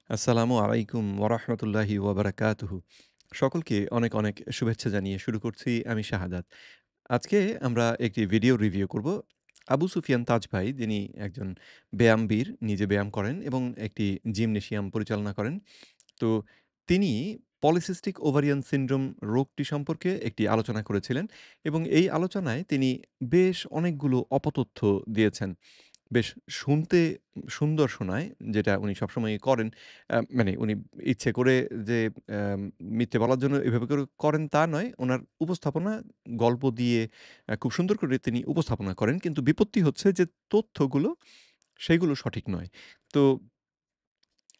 আসসালামু আলাইকুম ওয়ারাহমাতুল্লাহি ওয়াবারাকাতুহু। সকলকে অনেক, অনেক শুভেচ্ছা জানিয়ে শুরু করছি আমি শাহাদাত। আজকে আমরা একটি ভিডিও রিভিউ করব। আবু সুফিয়ান তাজ ভাই যিনি একজন ব্যায়ামবীর, নিজে ব্যায়াম করেন এবং একটি জিমনেশিয়াম পরিচালনা করেন। তো তিনি পলিসিস্টিক ওভারিয়ান সিনড্রোম রোগটি সম্পর্কে একটি আলোচনা করেছিলেন এবং এই আলোচনায় তিনি বেশ অনেকগুলো অপতথ্য দিয়েছেন। বেশ শুনতে সুন্দর শোনায়, যেটা উনি সবসময়ই করেন। মানে উনি ইচ্ছে করে যে মিথ্যে বলার জন্য এভাবে করে করেন তা নয়। উনার উপস্থাপনা গল্প দিয়ে খুব সুন্দর করে তিনি উপস্থাপনা করেন। কিন্তু বিপত্তি হচ্ছে যে তথ্যগুলো সেগুলো সঠিক নয়। তো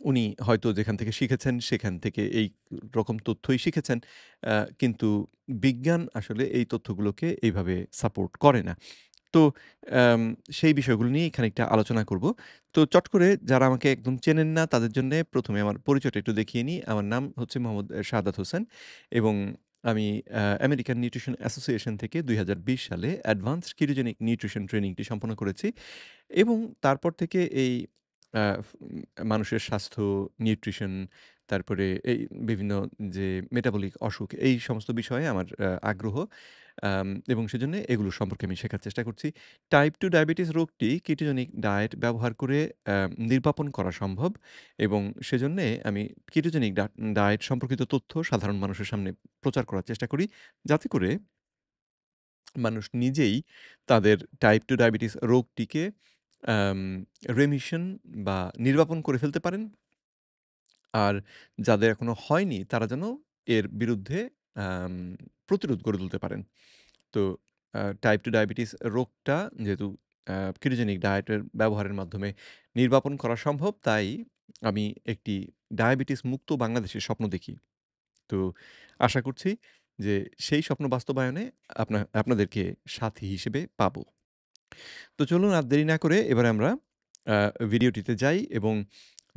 উনি হয়তো যেখান থেকে শিখেছেন সেখান থেকে এই রকম তথ্যই শিখেছেন। কিন্তু বিজ্ঞান আসলে এই তথ্যগুলোকে এইভাবে সাপোর্ট করে না। তো আম সেই বিষয়গুলো নিয়েই খানিকটা আলোচনা করব। তো চট করে যারা আমাকে একদম চেনেন না তাদের জন্যে ১ম এ আমার পরিচয়টা একটু দেখিয়ে নিই। আমার নাম হচ্ছে মোহাম্মদ শাহাদাত হোসেন এবং আমি আমেরিকান নিউট্রিশন অ্যাসোসিয়েশন থেকে ২০২০ সালে অ্যাডভান্সড কিটোজেনিক নিউট্রিশন ট্রেনিংটি সম্পন্ন করেছি এবং তারপর থেকে এই আ মানুষের স্বাস্থ্য, নিউট্রিশন, তারপরে এই বিভিন্ন যে মেটাবলিক অসুখ এই সমস্ত বিষয়ে আমার আগ্রহ। এবং সেজন্য এগুলো সম্পর্কে আমি শেখার চেষ্টা করছি। টাইপ 2 ডায়াবেটিস রোগটি কিটোজেনিক ডায়েট ব্যবহার করে নির্বাপন করা সম্ভব এবং সেজন্যে আমি কিটোজেনিক ডায়েট সম্পর্কিত তথ্য সাধারণ মানুষের সামনে প্রচার করার চেষ্টা করি। যাতে করে মানুষ নিজেই তাদের টাইপ 2 ডায়াবেটিস রোগটিকে আম রেমিশন বা নির্বাপন করে ফেলতে পারেন। আর যাদের এখনো হয়নি তারা যেন এর বিরুদ্ধে আম প্রতিরোধ গড়ে তুলতে পারেন। তো টাইপ 2 ডায়াবেটিস রোগটা যেহেতু কেটোজেনিক ডায়েটের ব্যবহারের মাধ্যমে নির্বাপন করা সম্ভব, তাই আমি একটি ডায়াবেটিস মুক্ত বাংলাদেশের স্বপ্ন দেখি। তো আশা করছি যে সেই স্বপ্ন বাস্তবায়নে আপনাদেরকে সাথী হিসেবে পাবো। তো চলুন আর দেরি না করে এবারে আমরা আ ভিডিওটিতে যাই এবং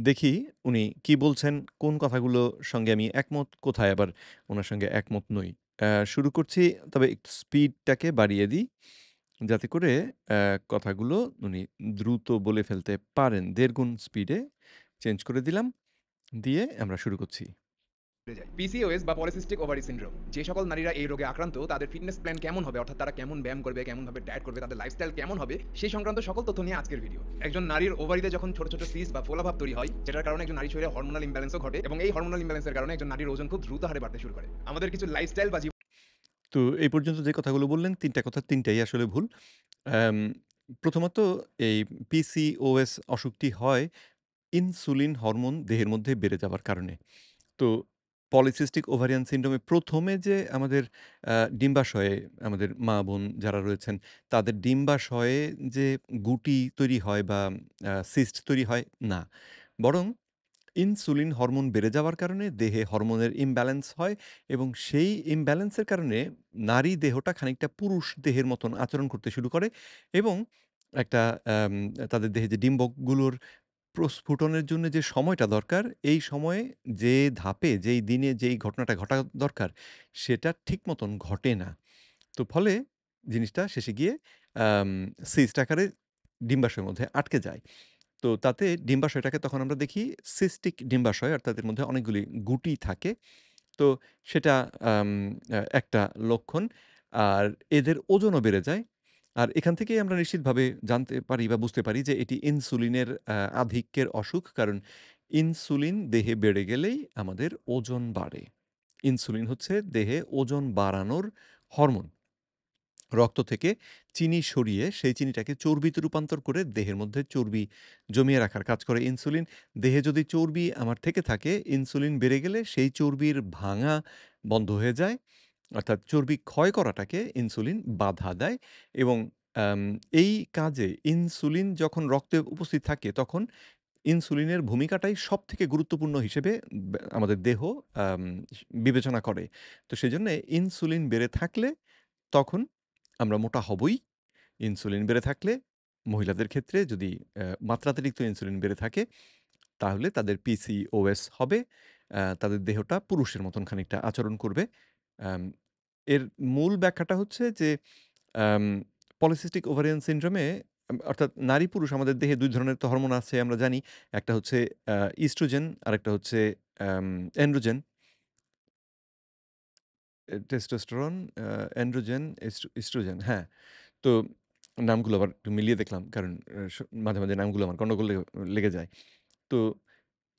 দেখি উনি কি বলছেন, কোন কথাগুলোর সঙ্গে আমি একমত, কোথায় আবার উনার সঙ্গে একমত নই। শুরু করছি, তবে একটু স্পিডটাকে বাড়িয়ে দিই, যাতে করে কথাগুলো উনি দ্রুত বলে ফেলতে পারেন। ১.৫ গুণ স্পিডে চেঞ্জ করে দিলাম। দিয়ে আমরা শুরু করছি। বেড়ে যায়। পিসিওএস বা পলিসিস্টিক ওভারি সিনড্রোম, যে সকল নারীরা এই রোগে আক্রান্ত তাদের ফিটনেস প্ল্যান কেমন হবে, অর্থাৎ তারা কেমন ব্যায়াম করবে, কেমন ভাবে ডায়েট করবে, তাদের লাইফস্টাইল কেমন হবে, সেই সংক্রান্ত সকল তথ্য নিয়ে আজকের ভিডিও। একজন নারীর ওভারিতে যখন ছোট ছোট সিস্ট বা ফোলাভাব তৈরি হয়, যেটার কারণে একজন নারীর শরীরে হরমোনাল ইমব্যালেন্সও ঘটে, এবং এই হরমোনাল ইমব্যালেন্সের কারণে একজন নারীর ওজন খুব দ্রুত হারে বাড়তে শুরু করে। আমাদের কিছু লাইফস্টাইল বা তো এই পর্যন্ত যে কথাগুলো বললেন ৩ টা কথা ৩ টাই আসলে ভুল। অ্যাম প্রথমত এই পিসিওএস অসুখটি হয় ইনসুলিন হরমোন দেহের মধ্যে বেড়ে যাওয়ার কারণে। তো পলিসিস্টিক ওভারিয়ান সিনড্রোমে ১ম এ যে আমাদের ডিম্বাশয়ে আমাদের মা-বোন যারা রয়েছেন, তাদের ডিম্বাশয়ে যে গুটি তৈরি হয় বা সিস্ট তৈরি হয়, না। বরং ইনসুলিন হরমোন বেড়ে যাওয়ার কারণে দেহে হরমোনের ইমব্যালেন্স হয় এবং সেই ইমব্যালেন্সের কারণে নারী দেহটা খানিকটা পুরুষ দেহের মতন আচরণ করতে শুরু করে এবং একটা আম তাদের দেহে যে ডিম্বকগুলোর প্রস্ফুটনের জন্য যে সময়টা দরকার, এই সময়ে যে ধাপে, যেই দিনে যেই ঘটনাটা ঘটা দরকার, সেটা ঠিক মতন ঘটে না। তো ফলে জিনিসটা শেষে গিয়ে আম সিস্ট আকারে ডিম্বাশয়ের মধ্যে আটকে যায়। তো তাতে ডিম্বাশয়টাকে তখন আমরা দেখি সিস্টিক ডিম্বাশয়, অর্থাৎ এর মধ্যে অনেকগুলি গুটি থাকে। তো সেটা আম একটা লক্ষণ। আর এদের ওজনও বেড়ে যায়। আর এখান থেকেই আমরা নিশ্চিতভাবে জানতে পারি বা বুঝতে পারি যে এটি ইনসুলিনের আধিক্যের অসুখ। কারণ ইনসুলিন দেহে বেড়ে গেলেই আমাদের ওজন বাড়ে। ইনসুলিন হচ্ছে দেহে ওজন বাড়ানোর হরমোন। রক্ত থেকে চিনি সরিয়ে সেই চিনিটাকে চর্বিতে রূপান্তর করে দেহের মধ্যে চর্বি জমিয়ে রাখার কাজ করে ইনসুলিন। দেহে যদি চর্বি আমার থেকে থাকে, ইনসুলিন বেড়ে গেলে সেই চর্বির ভাঙা বন্ধ হয়ে যায়। অর্থাৎ চর্বি ক্ষয় করাটাকে ইনসুলিন বাধা দেয় এবং আম এই কাজে ইনসুলিন যখন রক্তে উপস্থিত থাকে, তখন ইনসুলিনের ভূমিকাটাই সবথেকে গুরুত্বপূর্ণ হিসেবে আমাদের দেহ আম বিবেচনা করে। তো সেজন্যে ইনসুলিন বেড়ে থাকলে তখন আমরা মোটা হবই। ইনসুলিন বেড়ে থাকলে মহিলাদের ক্ষেত্রে যদি মাত্রাতিরিক্ত ইনসুলিন বেড়ে থাকে, তাহলে তাদের পিসিওএস হবে। তাদের দেহটা পুরুষের মতন খানিকটা আচরণ করবে। আম এর মূল ব্যাখ্যাটা হচ্ছে যে আম পলিসিস্টিক ওভারিয়ান সিনড্রোমে অর্থাৎ নারী-পুরুষ আমাদের দেহে ২ ধরনের তো হরমোন আছে আমরা জানি। একটা হচ্ছে আ ইস্ট্রোজেন আরেকটা হচ্ছে আম এন্ড্রোজেন, টেস্টোস্টেরন, এন্ড্রোজেন, ইস্ট্রোজেন হ্যাঁ। তো নামগুলো আবার একটু মিলিয়ে দেখলাম। কারণ মাঝে, মাঝে নামগুলো আমার গন্ডগোল লেগে যায়। তো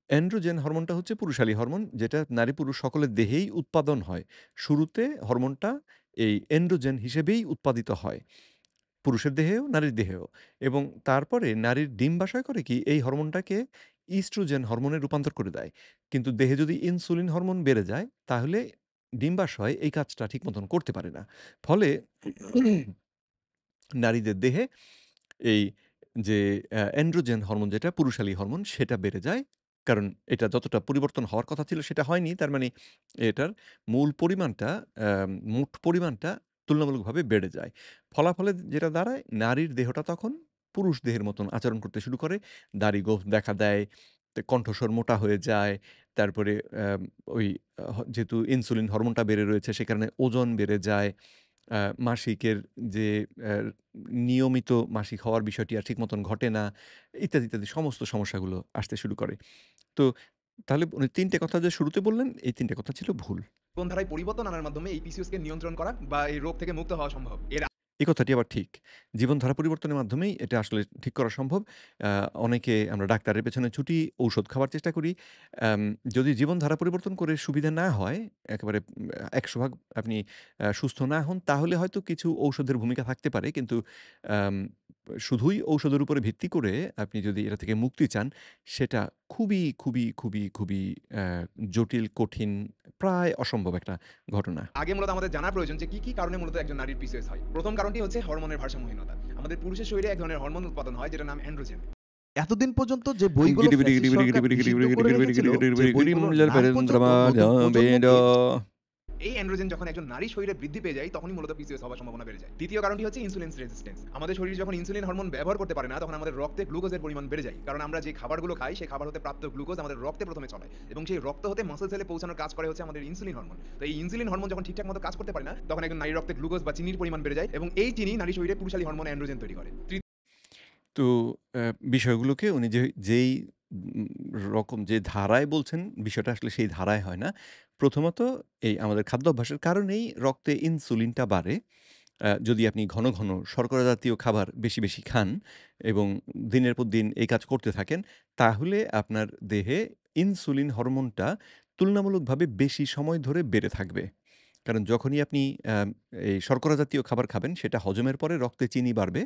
এন্ড্রোজেন হরমোনটা হচ্ছে পুরুষালী হরমোন যেটা নারী-পুরুষ সকলের দেহেই উৎপাদন হয়। শুরুতে হরমোনটা এই এন্ড্রোজেন হিসেবেই উৎপাদিত হয়। পুরুষের দেহেও, নারীর দেহেও এবং তারপরে নারীর ডিম্বাশয় করে কি এই হরমোনটাকে ইস্ট্রোজেন হরমোনে রূপান্তর করে দেয়। কিন্তু দেহে যদি ইনসুলিন হরমোন বেড়ে যায় তাহলে ডিম্বাশয় এই কাজটা ঠিক মতন করতে পারে না। ফলে নারীদের দেহে এই যে এন্ড্রোজেন হরমোন যেটা পুরুষালী হরমোন সেটা বেড়ে যায়। কারণ এটা যতটা পরিবর্তন হওয়ার কথা ছিল সেটা হয়নি। তার মানে এটার মূল পরিমাণটা মোট পরিমাণটা তুলনামূলকভাবে বেড়ে যায়। ফলাফলে যেটা দাঁড়ায় নারীর দেহটা তখন পুরুষ দেহের মতন আচরণ করতে শুরু করে। দাড়ি গোঁফ দেখা দেয়, কণ্ঠস্বর মোটা হয়ে যায়। তারপরে ওই যেহেতু ইনসুলিন হরমোনটা বেড়ে রয়েছে সে কারণে ওজন বেড়ে যায়। আ মাসিকের যে অ্যা নিয়মিত মাসিক হওয়ার বিষয়টি আর ঠিক মতন ঘটে না। ইত্যাদি, ইত্যাদি সমস্ত সমস্যাগুলো আসতে শুরু করে। তো তাহলে উনি ৩ টে কথা যে শুরুতে বললেন, এই ৩ টে কথা ছিল ভুল। জীবনধারায় পরিবর্তন আনার মাধ্যমে এই পিসিওএস কে নিয়ন্ত্রণ করা বা এই রোগ থেকে মুক্ত হওয়া সম্ভব। এই কথাটি আবার ঠিক। জীবনধারা পরিবর্তনের মাধ্যমেই এটা আসলে ঠিক করা সম্ভব। আ অনেকে আমরা ডাক্তারের পেছনে ছুটি, ঔষধ খাওয়ার চেষ্টা করি। আম যদি জীবনধারা পরিবর্তন করে সুবিধা না হয়, একেবারে ১০০ ভাগ আপনি সুস্থ না হন, তাহলে হয়তো কিছু ঔষধের ভূমিকা থাকতে পারে। কিন্তু আম শুধুই ঔষধের উপরে ভিত্তি করে আপনি যদি এটা থেকে মুক্তি চান, সেটা খুবই, খুবই, খুবই, খুবই অ্যা জটিল, কঠিন, প্রায় অসম্ভব একটা ঘটনা। আগে মূলত আমাদের জানা প্রয়োজন যে কি কারণে মূলত একজন নারীর পিসিওএস হয়। প্রথম কারণটি হচ্ছে হরমোনের ভারসাম্যহীনতা। আমাদের পুরুষের শরীরে এক ধরনের হরমোন উৎপাদন হয় যেটার নাম অ্যান্ড্রোজেন। এতদিন পর্যন্ত যে বইগুলো ফ্যাসিস্ট সরকার নিষিদ্ধ করে রেখেছিল, যে বইগুলোর নাম পর্যন্ত নতুন প্রজন্মকে এই অ্যান্ড্রোজেন যখন একজন নারীর শরীরে বৃদ্ধি পেয়ে যায় তখনই মূলত পিসিওএস হওয়ার সম্ভাবনা বেড়ে যায়। দ্বিতীয় কারণটি হচ্ছে ইনসুলিন রেজিস্ট্যান্স। আমাদের শরীর যখন ইনসুলিন হরমোন ব্যবহার করতে পারে না তখন আমাদের রক্তে গ্লুকোজের পরিমাণ বেড়ে যায়। কারণ আমরা যে খাবারগুলো খাই সেই খাবার হতে প্রাপ্ত গ্লুকোজ আমাদের রক্তে প্রথমে চলে এবং সেই রক্ত হতে মাসল সেলে পৌঁছানোর কাজ করে হচ্ছে আমাদের ইনসুলিন হরমোন। তো এই ইনসুলিন হরমোন যখন ঠিকঠাক মতো কাজ করতে পারে না তখন একজন নারীর রক্তে গ্লুকোজ বা চিনির পরিমাণ বেড়ে যায় এবং এই চিনি নারী শরীরে পুরুষালী হরমোন অ্যান্ড্রোজেন তৈরি করে। তো বিষয়গুলোকে উনি যেই উম রকম যে ধারায় বলছেন, বিষয়টা আসলে সেই ধারায় হয় না। প্রথমত এই আমাদের খাদ্যাভ্যাসের কারণেই রক্তে ইনসুলিনটা বাড়ে। যদি আপনি ঘন, ঘন শর্করা জাতীয় খাবার বেশি, বেশি খান এবং দিনের পর দিন এই কাজ করতে থাকেন, তাহলে আপনার দেহে ইনসুলিন হরমোনটা তুলনামূলকভাবে বেশি সময় ধরে বেড়ে থাকবে। কারণ যখনই আপনি এই শর্করা জাতীয় খাবার খাবেন, সেটা হজমের পরে রক্তে চিনি বাড়বে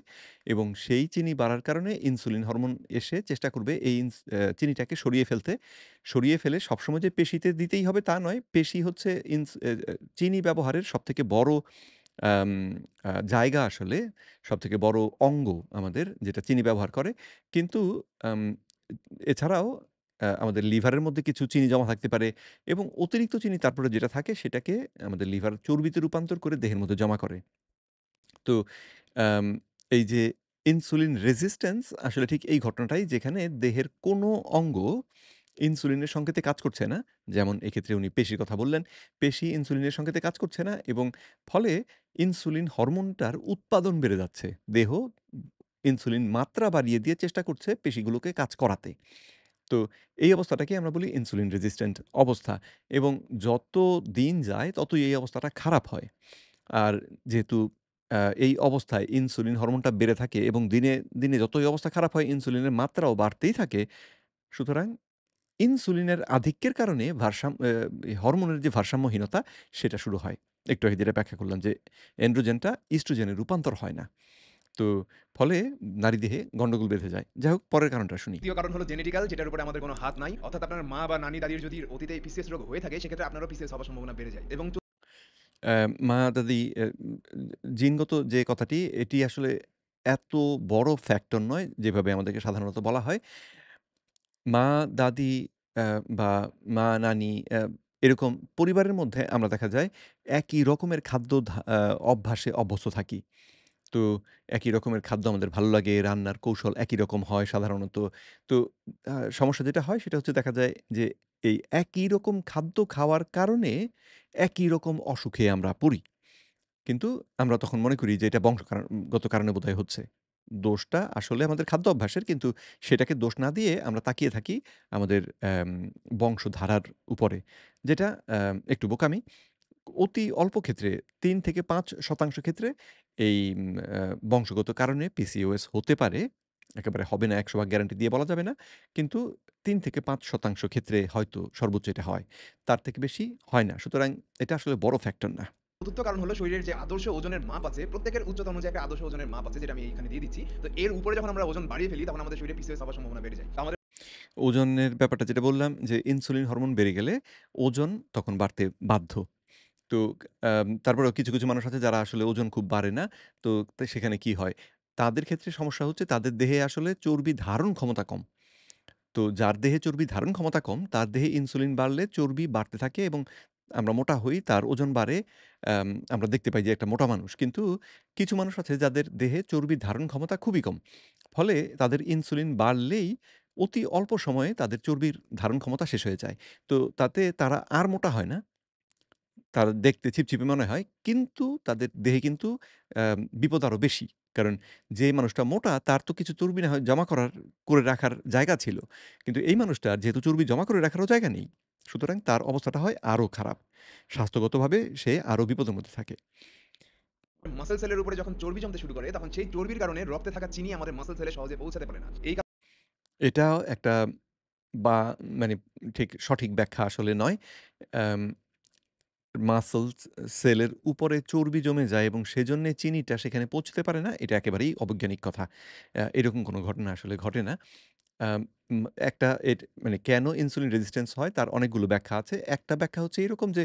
এবং সেই চিনি বাড়ার কারণে ইনসুলিন হরমোন এসে চেষ্টা করবে এই চিনিটাকে সরিয়ে ফেলতে। সরিয়ে ফেলে সবসময় যে পেশিতে দিতেই হবে তা নয়। পেশি হচ্ছে ইনস এ এ চিনি ব্যবহারের সবথেকে বড় আম জায়গা আসলে, সবথেকে বড় অঙ্গ আমাদের যেটা চিনি ব্যবহার করে। কিন্তু আম এছাড়াও আমাদের লিভারের মধ্যে কিছু চিনি জমা থাকতে পারে এবং অতিরিক্ত চিনি তারপরে যেটা থাকে সেটাকে আমাদের লিভার চর্বিতে রূপান্তর করে দেহের মধ্যে জমা করে। তো আম এই যে ইনসুলিন রেজিস্ট্যান্স আসলে ঠিক এই ঘটনাটাই যেখানে দেহের কোনো অঙ্গ ইনসুলিনের সংকেতে কাজ করছে না। যেমন এক্ষেত্রে উনি পেশির কথা বললেন। পেশি ইনসুলিনের সংকেতে কাজ করছে না এবং ফলে ইনসুলিন হরমোনটার উৎপাদন বেড়ে যাচ্ছে। দেহ ইনসুলিন মাত্রা বাড়িয়ে দিয়ে চেষ্টা করছে পেশিগুলোকে কাজ করাতে। তো এই অবস্থাটাকে আমরা বলি ইনসুলিন রেজিস্ট্যান্ট অবস্থা এবং যত দিন যায় ততই এই অবস্থাটা খারাপ হয়। আর যেহেতু এই অবস্থায় ইনসুলিন হরমোনটা বেড়ে থাকে এবং দিনে, দিনে যতই অবস্থা খারাপ হয় ইনসুলিনের মাত্রাও বাড়তেই থাকে। সুতরাং ইনসুলিনের আধিক্যের কারণে হরমোনের যে ভারসাম্যহীনতা সেটা শুরু হয়। একটু আগে যেটা ব্যাখ্যা করলাম যে এন্ড্রোজেনটা ইস্ট্রোজেনে রূপান্তর হয় না। তো ফলে নারীদেহে গন্ডগোল বেঁধে যায়। যাই হোক পরের কারণটা শুনি। তৃতীয় কারণ হলো জেনেটিক্যাল, যেটার উপরে আমাদের কোনো হাত নাই। অর্থাৎ আপনার মা বা নানি দাদির যদি অতীতে পিসিএস রোগ হয়ে থাকে সেক্ষেত্রে আপনারও পিসিএস হওয়ার সম্ভাবনা বেড়ে যায়। এবং মা-দাদি জিনগত যে কথাটি এটি আসলে এত বড় ফ্যাক্টর নয় যেভাবে আমাদেরকে সাধারণত বলা হয়। মা-দাদি বা মা-নানি এরকম পরিবারের মধ্যে আমরা দেখা যায় একই রকমের খাদ্য অভ্যাসে অভ্যস্ত থাকি। তো একই রকমের খাদ্য আমাদের ভালো লাগে, রান্নার কৌশল একই রকম হয় সাধারণত। তো সমস্যা যেটা হয় সেটা হচ্ছে দেখা যায় যে এই একই রকম খাদ্য খাওয়ার কারণে একই রকম অসুখে আমরা পড়ি। কিন্তু আমরা তখন মনে করি যে এটা গত কারণে বোধহয় হচ্ছে। দোষটা আসলে আমাদের খাদ্য অভ্যাসের। কিন্তু সেটাকে দোষ না দিয়ে আমরা তাকিয়ে থাকি আমাদের বংশধারার উপরে। যেটা একটু বোকামি। অতি অল্প ক্ষেত্রে ৩ থেকে ৫% ক্ষেত্রে এই বংশগত কারণে পিসিওএস হতে পারে। একেবারে হবে না ১০০ ভাগ গ্যারান্টি দিয়ে বলা যাবে না। কিন্তু ৩ থেকে ৫% ক্ষেত্রে হয়তো সর্বোচ্চ এটা হয়। তার থেকে বেশি হয় না। সুতরাং এটা আসলে বড় ফ্যাক্টর না। চতুর্থ কারণ হলো শরীরের যে আদর্শ ওজনের মাপ আছে, প্রত্যেকের উচ্চতা অনুযায়ী একটা আদর্শ ওজনের মাপ আছে যেটা আমি এখানে দিয়ে দিচ্ছি। তো এর উপরে যখন আমরা ওজন বাড়িয়ে ফেলি তখন আমাদের শরীরে পিসিওএস হওয়ার সম্ভাবনা বেড়ে যায়। তো আমাদের ওজনের ব্যাপারটা যেটা বললাম যে ইনসুলিন হরমোন বেড়ে গেলে ওজন তখন বাড়তে বাধ্য। তো তারপরেও কিছু মানুষ আছে যারা আসলে ওজন খুব বাড়ে না। তো সেখানে কি হয়? তাদের ক্ষেত্রে সমস্যা হচ্ছে তাদের দেহে আসলে চর্বি ধারণ ক্ষমতা কম। তো যার দেহে চর্বি ধারণ ক্ষমতা কম, তার দেহে ইনসুলিন বাড়লে চর্বি বাড়তে থাকে এবং আমরা মোটা হই, তার ওজন বাড়ে। আমরা দেখতে পাই যে একটা মোটা মানুষ। কিন্তু কিছু মানুষ আছে যাদের দেহে চর্বির ধারণ ক্ষমতা খুবই কম। ফলে তাদের ইনসুলিন বাড়লেই অতি অল্প সময়ে তাদের চর্বির ধারণ ক্ষমতা শেষ হয়ে যায়। তো তাতে তারা আর মোটা হয় না। তারা দেখতে চিপচিপে মনে হয়। কিন্তু তাদের দেহে কিন্তু বিপদ আরো বেশি। কারণ যে মানুষটা মোটা তার তো কিছু চর্বি না হয় জমা করে রাখার জায়গা ছিল। কিন্তু এই মানুষটার যেহেতু চর্বি জমা করে রাখারও জায়গা নেই। সুতরাং তার অবস্থাটা হয় আরো খারাপ। স্বাস্থ্যগতভাবে সে আরো বিপদের মধ্যে থাকে। মাসল সেলের উপরে যখন চর্বি জমতে শুরু করে তখন সেই চর্বির কারণে রক্তে থাকা চিনি আমাদের মাসল সেলে সহজে পৌঁছাতে পারে না। এই এটাও একটা বা মানে ঠিক সঠিক ব্যাখ্যা আসলে নয়। অ্যাম মাসলস সেলের উপরে চর্বি জমে যায় এবং সেজন্যে চিনিটা সেখানে পৌঁছতে পারে না। এটা একেবারেই অবৈজ্ঞানিক কথা। এরকম কোনো ঘটনা আসলে ঘটে না। আম উম একটা মানে কেন ইনসুলিন রেজিস্ট্যান্স হয় তার অনেকগুলো ব্যাখ্যা আছে। একটা ব্যাখ্যা হচ্ছে এরকম যে,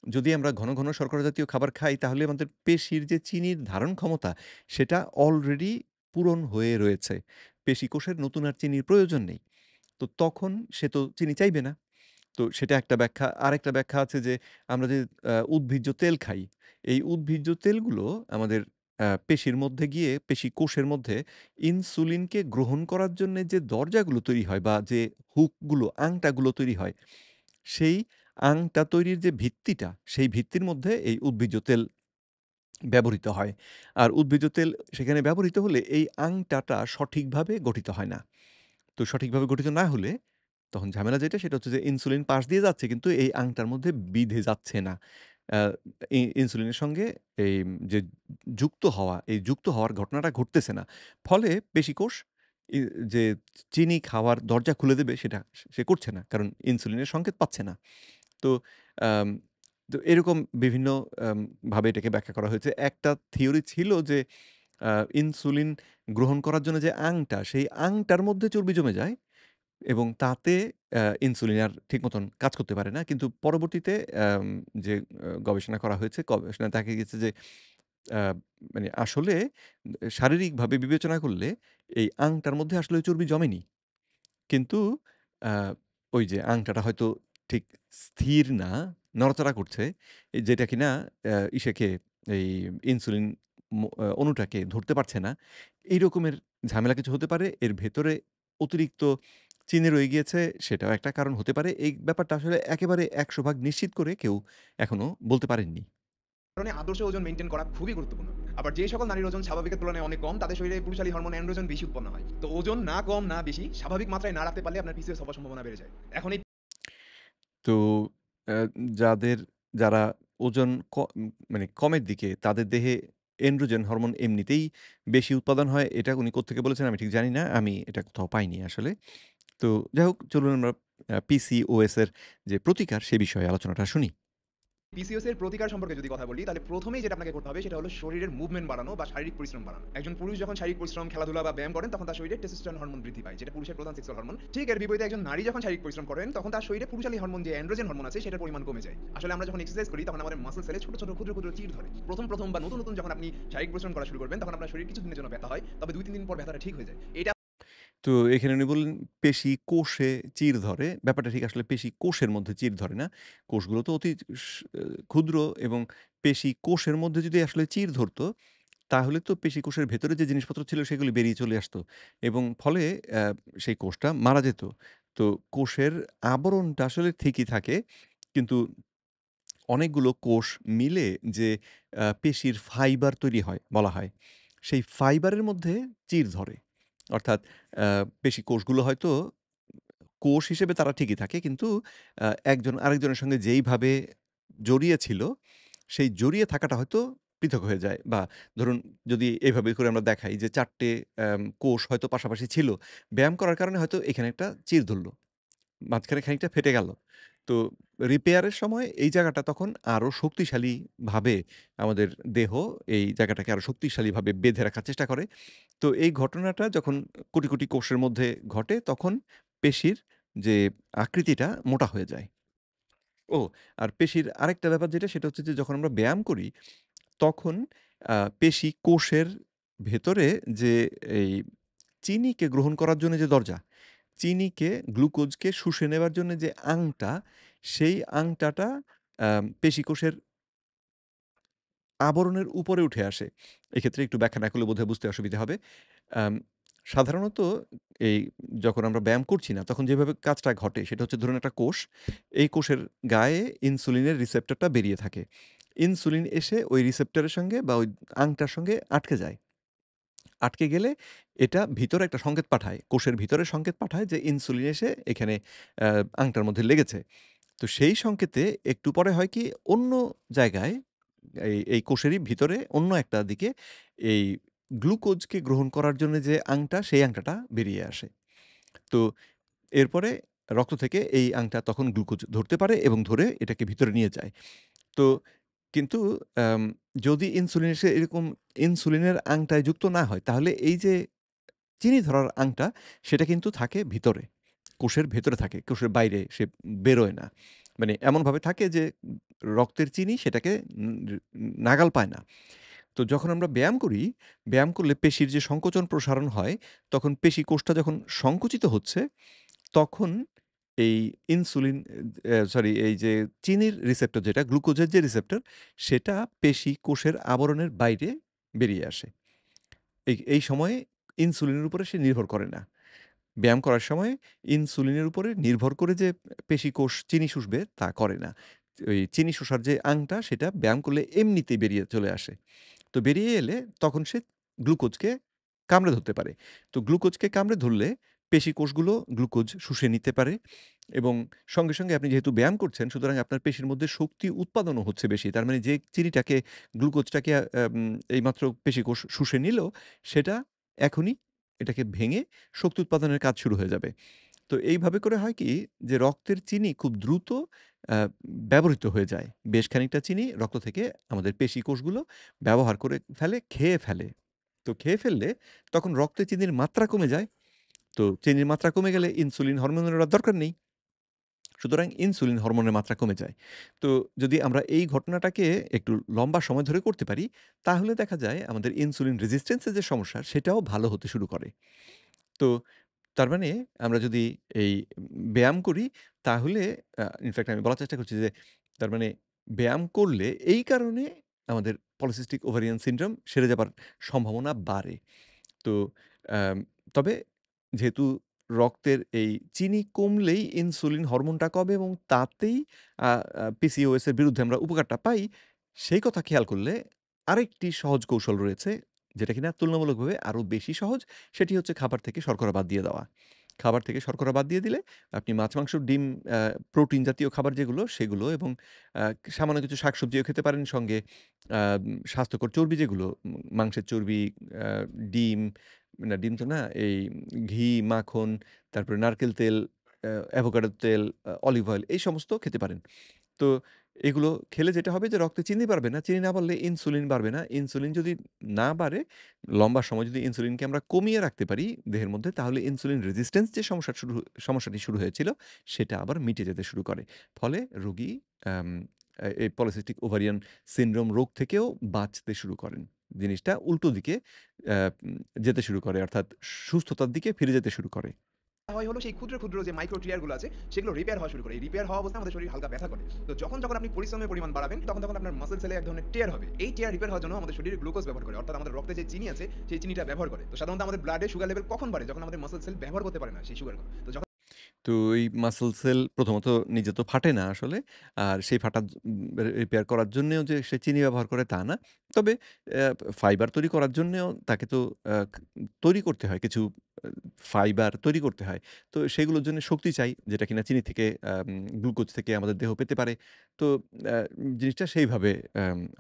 যদি আমরা ঘন শর্করা জাতীয় খাবার খাই তাহলে আমাদের পেশির যে চিনির ধারণ ক্ষমতা সেটা অলরেডি পূরণ হয়ে রয়েছে। পেশিকোষের নতুন আর চিনির প্রয়োজন নেই। তো তখন সে তো চিনি চাইবে না। তো সেটা একটা ব্যাখ্যা। আরেকটা ব্যাখ্যা আছে যে আমরা যে উদ্ভিজ্জ তেল খাই, এই উদ্ভিজ্জ তেলগুলো আমাদের পেশির মধ্যে গিয়ে পেশি কোষের মধ্যে ইনসুলিনকে গ্রহণ করার জন্যে যে দরজাগুলো তৈরি হয় বা যে হুকগুলো, আংটাগুলো তৈরি হয়, সেই আংটা তৈরির যে ভিত্তিটা, সেই ভিত্তির মধ্যে এই উদ্ভিজ্জ তেল ব্যবহৃত হয়। আর উদ্ভিজ্জ তেল সেখানে ব্যবহৃত হলে এই আংটাটা সঠিকভাবে গঠিত হয় না। তো সঠিকভাবে গঠিত না হলে তখন ঝামেলা যেটা সেটা হচ্ছে যে ইনসুলিন পাস দিয়ে যাচ্ছে কিন্তু এই আংটার মধ্যে বিধে যাচ্ছে না। আ ইনসুলিনের সঙ্গে এই যে এই যুক্ত হওয়ার ঘটনাটা ঘটতেছে না। ফলে পেশিকোষ ই যে চিনি খাওয়ার দরজা খুলে দেবে সেটা সে করছে না। কারণ ইনসুলিনের সংকেত পাচ্ছে না। তো আম তো এরকম বিভিন্ন আম ভাবে এটাকে ব্যাখ্যা করা হয়েছে। একটা থিওরি ছিল যে আ ইনসুলিন গ্রহণ করার জন্য যে আংটা, সেই আংটার মধ্যে চর্বি জমে যায় এবং তাতে ইনসুলিন আর ঠিক মতন কাজ করতে পারে না। কিন্তু পরবর্তীতে যে গবেষণা করা হয়েছে, গবেষণায় দেখা গেছে যে আ মানে আসলে শারীরিকভাবে বিবেচনা করলে এই আংটার মধ্যে আসলে চর্বি জমেনি। কিন্তু আ ওই যে আংটাটা হয়তো ঠিক স্থির না, নড়াচড়া করছে। যেটা কিনা ইসেকে এই ইনসুলিন অণুটাকে ধরতে পারছে না। এই রকমের ঝামেলা কিছু হতে পারে। এর ভেতরে অতিরিক্ত চিনি রয়ে গিয়েছে, সেটাও একটা কারণ হতে পারে। এই ব্যাপারটা আসলে একেবারে ১০০ ভাগ নিশ্চিত করে কেউ এখনো বলতে পারেননি। কারণে আদর্শ ওজন মেইনটেইন করা খুবই গুরুত্বপূর্ণ। আবার যে সকল নারীর ওজন স্বাভাবিকের তুলনায় অনেক কম তাদের শরীরে পুরুষালী হরমোন অ্যান্ড্রোজেন বেশি উৎপন্ন হয়। তো ওজন না কম না বেশি স্বাভাবিক মাত্রায় না রাখতে পারলে আপনার পিসিওএস হওয়ার সম্ভাবনা বেড়ে যায়। এখন এই তো অ্যা যাদের যারা ওজন মানে কমের দিকে তাদের দেহে এন্ড্রোজেন হরমোন এমনিতেই বেশি উৎপাদন হয়। এটা উনি কোত্থেকে বলেছেন আমি ঠিক জানি না। আমি এটা কোথাও পাইনি আসলে। তো যাই হোক চলুন আমরা পিসিওএস এর যে প্রতিকার সে বিষয়ে আলোচনাটা শুনি। পিসিওএস এর প্রতিকার সম্পর্কে যদি কথা বলি তাহলে প্রথমেই যেটা আপনাকে করতে হবে সেটা হলো শরীরের মুভমেন্ট বাড়ানো বা শারীরিক পরিশ্রম বাড়ানো। একজন পুরুষ যখন শারীরিক পরিশ্রম, খেলাধুলা বা ব্যায়াম করেন তখন তার শরীরে টেস্টোস্টেরন হরমোন বৃদ্ধি পায় যেটা পুরুষের প্রধান সেক্সুয়াল হরমোন। ঠিক এর বিপরীতে একজন নারী যখন শারীরিক পরিশ্রম করেন তখন তার শরীরে পুরুষালী হরমোন যে অ্যান্ড্রোজেন হরমোন আছে সেটার পরিমাণ কমে যায়। আসলে আমরা যখন এক্সারসাইজ করি তখন আমাদের মাসল সেলে ছোট ছোট ক্ষুদ্র চির ধরে। প্রথম বা নতুন যখন আপনি শারীরিক পরিশ্রম করা শুরু করবেন তখন আপনার শরীর কিছুদিনের জন্য ব্যথা হয়, তবে ২-৩ দিন পর ব্যথাটা ঠিক হয়ে যায়। এটা তো এখানে উনি বললেন পেশি কোষে চির ধরে। ব্যাপারটা ঠিক আসলে পেশি কোষের মধ্যে চির ধরে না। কোষগুলো তো অতি ক্ষুদ্র এবং পেশি কোষের মধ্যে যদি আসলে চির ধরত তাহলে তো পেশি কোষের ভেতরে যে জিনিসপত্র ছিল সেগুলি বেরিয়ে চলে আসতো এবং ফলে সেই কোষটা মারা যেত। তো কোষের আবরণটা আসলে ঠিকই থাকে। কিন্তু অনেকগুলো কোষ মিলে যে পেশির ফাইবার তৈরি হয় বলা হয়। সেই ফাইবারের মধ্যে চির ধরে। অর্থাৎ পেশি কোষগুলো হয়তো কোষ হিসেবে তারা ঠিকই থাকে। কিন্তু একজন আরেকজনের সঙ্গে যেইভাবে জড়িয়ে ছিল, সেই জড়িয়ে থাকাটা হয়তো পৃথক হয়ে যায়। বা ধরুন যদি এভাবে করে আমরা দেখাই যে ৪ টে কোষ হয়তো পাশাপাশি ছিল। ব্যায়াম করার কারণে হয়তো এখানে একটা চির ধরল। মাঝখানে খানিকটা ফেটে গেল। তো রিপেয়ারের সময় এই জায়গাটা তখন আরো শক্তিশালীভাবে আমাদের দেহ এই জায়গাটাকে আরো শক্তিশালীভাবে বেঁধে রাখার চেষ্টা করে। তো এই ঘটনাটা যখন কোটি, কোটি কোষের মধ্যে ঘটে তখন পেশির যে আকৃতিটা মোটা হয়ে যায়। ও আর পেশির আরেকটা ব্যাপার যেটা সেটা হচ্ছে যে যখন আমরা ব্যায়াম করি তখন পেশি কোষের ভেতরে যে এই চিনিকে গ্রহণ করার জন্য যে দরজা, চিনিকে গ্লুকোজকে শুষে নেবার জন্য যে আংটা, সেই আংটাটা পেশিকোষের আবরণের উপরে উঠে আসে। এক্ষেত্রে একটু ব্যাখ্যা না করলে বোধহয় বুঝতে অসুবিধা হবে। আম সাধারণত এই যখন আমরা ব্যায়াম করছি না, তখন যেভাবে কাজটা ঘটে সেটা হচ্ছে ধরুন একটা কোষ, এই কোষের গায়ে ইনসুলিনের রিসেপ্টরটা বেরিয়ে থাকে। ইনসুলিন এসে ওই রিসেপ্টরের সঙ্গে বা ওই আংটার সঙ্গে আটকে যায়। আটকে গেলে এটা ভিতরে একটা সংকেত পাঠায়। কোষের ভিতরে সংকেত পাঠায় যে ইনসুলিন এসে এখানে আ আংটার মধ্যে লেগেছে। তো সেই সংকেতে একটু পরে হয় কি অন্য জায়গায় এই কোষেরই ভিতরে অন্য একটা দিকে এই গ্লুকোজকে গ্রহণ করার জন্য যে আংটা, সেই আংটাটা বেরিয়ে আসে। তো এরপরে রক্ত থেকে এই আংটা তখন গ্লুকোজ ধরতে পারে এবং ধরে এটাকে ভিতরে নিয়ে যায়। তো কিন্তু আম যদি ইনসুলিন এসে এরকম ইনসুলিনের আংটায় যুক্ত না হয়, তাহলে এই যে চিনি ধরার আংটা, সেটা কিন্তু থাকে ভিতরে। কোষের ভেতরে থাকে। কোষের বাইরে সে বেরোয় না। মানে এমনভাবে থাকে যে রক্তের চিনি সেটাকে নাগাল পায় না। তো যখন আমরা ব্যায়াম করি, ব্যায়াম করলে পেশির যে সংকোচন প্রসারণ হয়, তখন পেশি কোষটা যখন সংকুচিত হচ্ছে, তখন এই ইনসুলিন সরি এই যে চিনির রিসেপ্টর যেটা, গ্লুকোজের যে রিসেপ্টর, সেটা পেশি কোষের আবরণের বাইরে বেরিয়ে আসে। এই সময়ে ইনসুলিনের উপরে সে নির্ভর করে না। ব্যায়াম করার সময় ইনসুলিনের উপরে নির্ভর করে যে পেশি কোষ চিনি শুষবে তা করে না। ওই চিনি শোষার যে আংটা সেটা ব্যায়াম করলে এমনিতেই বেরিয়ে চলে আসে। তো বেরিয়ে এলে তখন সে গ্লুকোজকে কামড়ে ধরতে পারে। তো গ্লুকোজকে কামড়ে ধরলে পেশি কোষগুলো গ্লুকোজ শুষে নিতে পারে এবং সঙ্গে, সঙ্গে আপনি যেহেতু ব্যায়াম করছেন সুতরাং আপনার পেশির মধ্যে শক্তি উৎপাদনও হচ্ছে বেশি। তার মানে যে চিনিটাকে গ্লুকোজটাকে এইমাত্র পেশি কোষ শুষে নিল সেটা এখনই এটাকে ভেঙে শক্তি উৎপাদনের কাজ শুরু হয়ে যাবে। তো এইভাবে করে হয় কি যে রক্তের চিনি খুব দ্রুত আ ব্যবহৃত হয়ে যায়। বেশ খানিকটা চিনি রক্ত থেকে আমাদের পেশি কোষগুলো ব্যবহার করে ফেলে, খেয়ে ফেলে। তো খেয়ে ফেললে তখন রক্তে চিনির মাত্রা কমে যায়। তো চিনির মাত্রা কমে গেলে ইনসুলিন হরমোনের আর দরকার নেই। সুতরাং ইনসুলিন হরমোনের মাত্রা কমে যায়। তো যদি আমরা এই ঘটনাটাকে একটু লম্বা সময় ধরে করতে পারি, তাহলে দেখা যায় আমাদের ইনসুলিন রেজিস্ট্যান্স এর যে সমস্যা সেটাও ভালো হতে শুরু করে। তো তার মানে আমরা যদি এই ব্যায়াম করি তাহলে ইনফেক্ট আমি বলার চেষ্টা করছি যে তার মানে ব্যায়াম করলে এই কারণে আমাদের পলিসিস্টিক ওভারিয়ান সিনড্রোম সেরে যাবার সম্ভাবনা বাড়ে। তো আম তবে যেহেতু রক্তের এই চিনি কমলেই ইনসুলিন হরমোনটা কমে এবং তাতেই আ আ পিসিওএস এর বিরুদ্ধে আমরা উপকারটা পাই, সেই কথা খেয়াল করলে আরেকটি সহজ কৌশল রয়েছে, যেটা কিনা তুলনামূলকভাবে আরো বেশি সহজ। সেটি হচ্ছে খাবার থেকে শর্করা বাদ দিয়ে দেওয়া। খাবার থেকে শর্করা বাদ দিয়ে দিলে আপনি মাছ, মাংস, ডিম, আ প্রোটিন জাতীয় খাবার যেগুলো সেগুলো এবং আ সামান্য কিছু শাকসবজিও খেতে পারেন সঙ্গে স্বাস্থ্যকর চর্বি যেগুলো মাংসের চর্বি, আ ডিম, না ডিম তো না, এই ঘি, মাখন, তারপরে নারকেল তেল, অ্যাভোকাডোর তেল, অলিভ অয়েল এই সমস্ত খেতে পারেন। তো এগুলো খেলে যেটা হবে যে রক্তে চিনি বাড়বে না। চিনি না বাড়লে ইনসুলিন বাড়বে না। ইনসুলিন যদি না বাড়ে, লম্বা সময় যদি ইনসুলিনকে আমরা কমিয়ে রাখতে পারি দেহের মধ্যে, তাহলে ইনসুলিন রেজিস্ট্যান্স যে সমস্যাটি শুরু হয়েছিল, সেটা আবার মিটে যেতে শুরু করে। ফলে রোগী আম এই পলিসিস্টিক ওভারিয়ান সিনড্রোম রোগ থেকেও বাঁচতে শুরু করেন। জিনিসটা উল্টো দিকে আ যেতে শুরু করে অর্থাৎ সুস্থতার দিকে ফিরে যেতে শুরু করে। হয় হলো সেই ক্ষুদ্র, ক্ষুদ্র যে মাইক্রো টিয়ার গুলো আছে সেগুলো রিপেয়ার হওয়া শুরু করে। এই রিপেয়ার হওয়া অবস্থায় আমাদের শরীর হালকা ব্যথা করে। তো যখন আপনি পরিশ্রমের পরিমাণ বাড়াবেন তখন আপনার মাসল সেলে এক ধরনের টিয়ার হবে। এই টিয়ার রিপেয়ার হওয়ার জন্য আমাদের শরীরে গ্লুকোজ ব্যবহার করে। অর্থাৎ আমাদের রক্তে যে চিনি আছে সেই চিনিটা ব্যবহার করে। তো সাধারণত আমাদের ব্লাডে সুগার লেভেল কখন বাড়ে? যখন আমাদের মাসল সেল ব্যবহার করতে পারে না সেই সুগারগুলো। তো যখন তো এই মাসল সেল প্রথমত নিজে তো ফাটে না আসলে। আর সেই ফাটা রিপেয়ার করার জন্যেও যে সে চিনি ব্যবহার করে তা না। তবে অ্যা ফাইবার তৈরি করার জন্যেও তাকে তো তৈরি করতে হয় কিছু আ ফাইবার তৈরি করতে হয়। তো সেগুলোর জন্য শক্তি চাই যেটা কিনা চিনি থেকে গ্লুকোজ থেকে আমাদের দেহ পেতে পারে। তো জিনিসটা সেইভাবে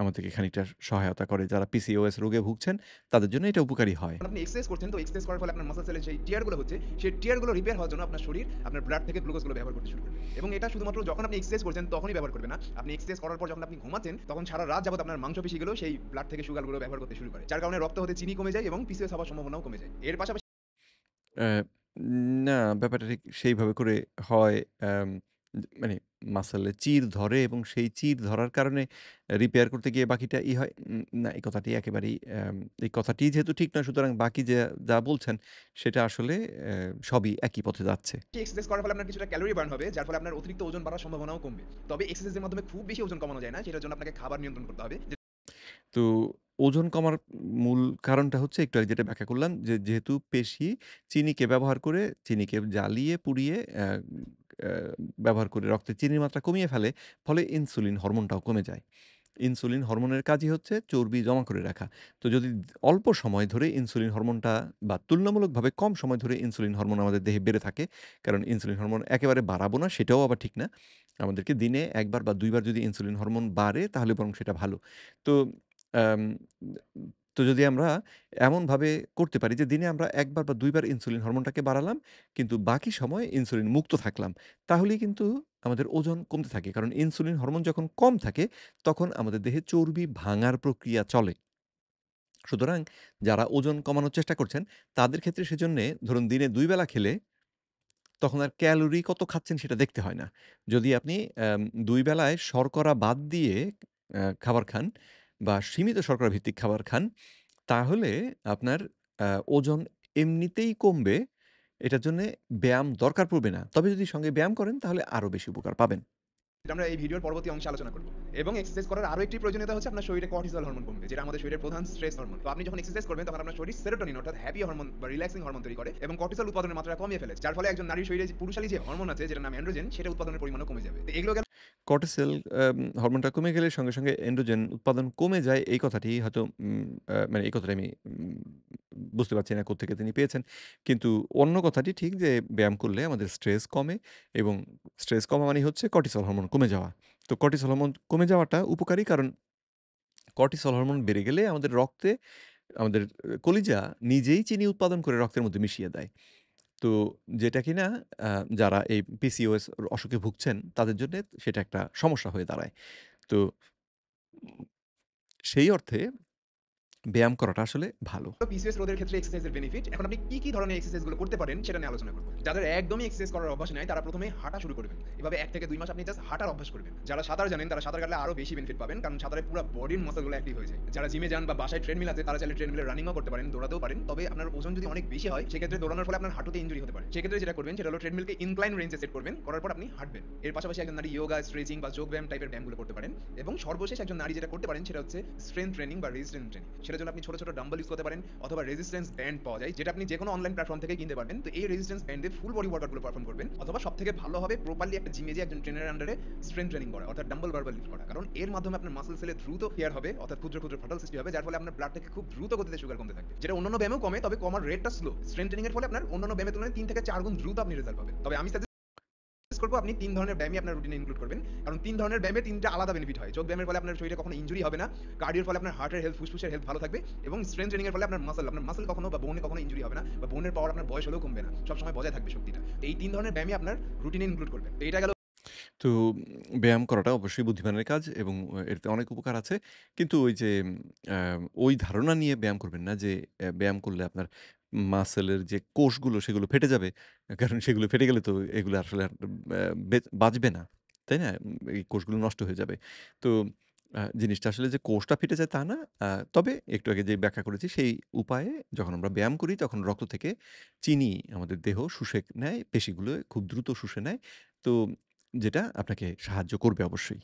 আমাদেরকে খানিকটা সহায়তা করে। যারা পিসিওএস রোগে ভুগছেন তাদের জন্য এটা উপকারী হয়। আপনি এক্সারসাইজ করছেন, তো এক্সারসাইজ করার ফলে আপনার মাসল সেলের সেই টিয়ার গুলো হচ্ছে, সেই টিয়ার গুলো রিপেয়ার হওয়ার জন্য আপনার শরীর আপনার ব্লাড থেকে গ্লুকোজ গুলো ব্যবহার করতে শুরু করবে। এবং এটা শুধুমাত্র যখন আপনি এক্সারসাইজ করছেন তখনই ব্যবহার করবে না। আপনি এক্সারসাইজ করার পর যখন আপনি ঘুমাচ্ছেন তখন সারা রাত যাবত আপনার মাংসপেশিগুলো সেই ব্লাড থেকে সুগার গুলো ব্যবহার করতে শুরু করে, যার কারণে রক্ত হতে চিনি কমে যায় এবং পিসিওএস হওয়ার সম্ভাবনাও কমে যায়। এর পাশাপাশি অ্যা না, ব্যাপারটা ঠিক সেইভাবে করে হয়। মানে মাসলে চির ধরে এবং সেই চির ধরার কারণে রিপেয়ার করতে গিয়ে বাকিটা হয়। না, এই কথাটি একেবারেই এই কথাটি যেহেতু ঠিক নয়, সুতরাং বাকি যা বলছেন সেটা আসলে সবই একই পথে যাচ্ছে। এক্সারসাইজ করার ফলে আপনার কিছুটা ক্যালোরি বার্ন হবে, যার ফলে আপনার অতিরিক্ত ওজন বাড়ার সম্ভাবনাও কমবে। তবে এক্সারসাইজের মাধ্যমে খুব বেশি ওজন কমানো যায় না, সেটার জন্য আপনাকে খাবার নিয়ন্ত্রণ করতে হবে। তো ওজন কমার মূল কারণটা হচ্ছে একটু আগে যেটা ব্যাখ্যা করলাম যে, যেহেতু পেশি চিনিকে ব্যবহার করে, চিনিকে জ্বালিয়ে পুড়িয়ে অ্যা ব্যবহার করে রক্তে চিনির মাত্রা কমিয়ে ফেলে, ফলে ইনসুলিন হরমোনটাও কমে যায়। ইনসুলিন হরমোনের কাজই হচ্ছে চর্বি জমা করে রাখা। তো যদি অল্প সময় ধরে ইনসুলিন হরমোনটা বা তুলনামূলকভাবে কম সময় ধরে ইনসুলিন হরমোন আমাদের দেহে বেড়ে থাকে, কারণ ইনসুলিন হরমোন একেবারে বাড়াবো না সেটাও আবার ঠিক না। আমাদেরকে দিনে ১ বার বা ২ বার যদি ইনসুলিন হরমোন বাড়ে তাহলে বরং সেটা ভালো। তো আম তো যদি আমরা এমনভাবে করতে পারি যে দিনে আমরা ১ বার বা ২ বার ইনসুলিন হরমোনটাকে বাড়ালাম, কিন্তু বাকি সময় ইনসুলিন মুক্ত থাকলাম। তাহলেই কিন্তু আমাদের ওজন কমতে থাকে। কারণ ইনসুলিন হরমোন যখন কম থাকে তখন আমাদের দেহে চর্বি ভাঙার প্রক্রিয়া চলে। সুতরাং যারা ওজন কমানোর চেষ্টা করছেন, তাদের ক্ষেত্রে সেজন্যে ধরুন দিনে ২ বেলা খেলে তখন আর ক্যালোরি কত খাচ্ছেন সেটা দেখতে হয় না। যদি আপনি ২ বেলায় শর্করা বাদ দিয়ে খাবার খান বা সীমিত শর্করা ভিত্তিক খাবার খান, তাহলে আপনার আ ওজন এমনিতেই কমবে। এটার জন্যে ব্যায়াম দরকার পড়বে না। তবে যদি সঙ্গে ব্যায়াম করেন তাহলে আরো বেশি উপকার পাবেন। যেটা আমরা এই ভিডিওর পরবর্তী অংশে আলোচনা করব। এবং এক্সারসাইজ করার আরো একটি প্রয়োজনীয়তা হচ্ছে আপনার শরীরে কর্টিসল হরমোন কমবে, যেটা আমাদের শরীরের প্রধান স্ট্রেস হরমোন। তো আপনি যখন এক্সারসাইজ করবেন তখন আপনার শরীর সেরোটোনিন অর্থাৎ হ্যাপি হরমোন বা রিল্যাক্সিং হরমোন তৈরি করে এবং কর্টিসল উৎপাদনের মাত্রা কমিয়ে ফেলে, যার ফলে একজন নারীর শরীরে যে পুরুষালী যে হরমোন আছে যেটার নাম এন্ড্রোজেন, সেটা উৎপাদনের পরিমাণও কমে যাবে। তো এগুলো গেল কর্টিসল হরমোনটা কমে গেলে সঙ্গে এন্ড্রোজেন উৎপাদন কমে যায়। এই কথাটি হয়তো মানে এই কথাটা আমি বুঝতে পারছি না কোত্থেকে তিনি পেয়েছেন। কিন্তু অন্য কথাটি ঠিক যে ব্যায়াম করলে আমাদের স্ট্রেস কমে এবং স্ট্রেস কমা মানেই হচ্ছে কর্টিসল হরমোন কমে যাওয়া। তো কর্টিসল হরমোন কমে যাওয়াটা উপকারী, কারণ কর্টিসল হরমোন বেড়ে গেলে আমাদের রক্তে আমাদের কলিজা নিজেই চিনি উৎপাদন করে রক্তের মধ্যে মিশিয়ে দেয়। তো যেটা কিনা আ যারা এই পিসিওএস অসুখে ভুগছেন তাদের জন্যে সেটা একটা সমস্যা হয়ে দাঁড়ায়। তো সেই অর্থে ব্যায়াম করাটা আসলে ভালো। পিসিওএস রোধের ক্ষেত্রে এক্সারসাইজের বেনিফিট। এখন আপনি কি ধরনের এক্সারসাইজ গুলো করতে পারেন সেটা নিয়ে আলোচনা করব। যাদের একদমই এক্সারসাইজ করার অভ্যাস নাই তারা প্রথমে হাঁটা শুরু করবেন। এভাবে ১ থেকে ২ মাস আপনি জাস্ট হাঁটার অভ্যাস করবেন। যারা সাঁতার জানেন তারা সাঁতার কাটলে আরো বেশি বেনিফিট পাবেন, কারণ সাঁতারে পুরো বডির মাসল গুলো অ্যাক্টিভ হয়ে যায়। যারা জিমে যান বা বাসায় ট্রেডমিল আছে তারা চাইলে ট্রেডমিলে রানিংও করতে পারেন, দৌড়াতেও পারেন। তবে আপনার ওজন যদি অনেক বেশি হয় সেক্ষেত্রে দৌড়ানোর ফলে আপনার হাঁটুতে ইনজুরি হতে পারে। সেক্ষেত্রে যেটা করবেন সেটা হলো ট্রেডমিলকে ইনক্লাইন রেঞ্জে সেট করবেন, করার পর আপনি হাঁটবেন। এর পাশাপাশি একজন নারী যোগা, স্ট্রেচিং বা যোগ ব্যায়াম টাইপের ব্যায়ামগুলো করতে পারেন। এবং সর্বশেষ একজন নারী যেটা করতে পারেন সেটা হচ্ছে স্ট্রেংথ ট্রেনিং বা রেজিস্ট্যান্স ট্রেনিং। সেটার জন্য আপনি ছোট ছোট ডাম্বল ইউজ করতে পারেন অথবা রেজিস্ট্যান্স ব্যান্ড পাওয়া যায়, যেটা আপনি যেকোনো অনলাইন প্ল্যাটফর্ম থেকে কিনতে পারবেন। তো এই রেজিস্ট্যান্স ব্যান্ডে ফুল বডি ওয়ার্কআউটগুলো পারফর্ম করবেন, অথবা সবথেকে ভালো হবে প্রপারলি একটা জিমে যে একজন ট্রেনারের আন্ডারে স্ট্রেংথ ট্রেনিং করা, অর্থাৎ ডাম্বল বারবার লিফট করা। কারণ এর মাধ্যমে আপনার মাসল সেলে দ্রুত কেয়ার হবে, অর্থাৎ ক্ষুদ্র ক্ষুদ্র ফাটল সৃষ্টি হবে, যার ফলে আপনার ব্লাড থেকে খুব দ্রুত গতিতে সুগার কমতে থাকবে, যেটা অন্যান্য ব্যায়ামেও কমে, তবে কমার রেটটা স্লো। স্ট্রেংথ ট্রেনিং এর ফলে আপনার অন্যান্য ব্যায়ামের তুলনায় ৩ থেকে ৪ গুণ দ্রুত আপনি রেজাল্ট পাবেন। তবে আমি সাজেস্ট করব আপনি ৩ ধরনের ব্যায়ামই আপনার রুটিনে ইনক্লুড করবেন, কারণ ৩ ধরনের ব্যায়ামে ৩টা আলাদা বেনিফিট হয়। যোগ ব্যায়ামের ফলে আপনার শরীরে কখনো ইনজুরি হবে না, কার্ডিওর ফলে আপনার হার্টের হেলথ, ফুসফুসের হেলথ ভালো থাকবে, এবং স্ট্রেংথ ট্রেনিং এর ফলে আপনার মাসল কখনো বা বোনে কখনো ইনজুরি হবে না, বা বোনের পাওয়ার আপনার বয়স হলেও কমবে না, সবসময় বজায় থাকবে শক্তিটা। তো এই ৩ ধরনের ব্যায়ামই আপনার রুটিনে ইনক্লুড করবেন। তো এটা গেল তো ব্যায়াম করাটা অবশ্যই বুদ্ধিমানের কাজ এবং এতে অনেক উপকার আছে। কিন্তু ওই যে আ ওই ধারণা নিয়ে ব্যায়াম করবেন না যে ব্যায়াম করলে আপনার মাসলের যে কোষগুলো সেগুলো ফেটে যাবে। কারণ সেগুলো ফেটে গেলে তো এগুলো আসলে আর বাঁচবে না। তাই না? এই কোষগুলো নষ্ট হয়ে যাবে। তো জিনিসটা আসলে যে কোষটা ফেটে যায় তা না। আ তবে একটু আগে যে ব্যাখ্যা করেছি সেই উপায়ে যখন আমরা ব্যায়াম করি তখন রক্ত থেকে চিনি আমাদের দেহ শুষে নেয়, পেশিগুলো খুব দ্রুত শুষে নেয়। তো যেটা আপনাকে সাহায্য করবে অবশ্যই।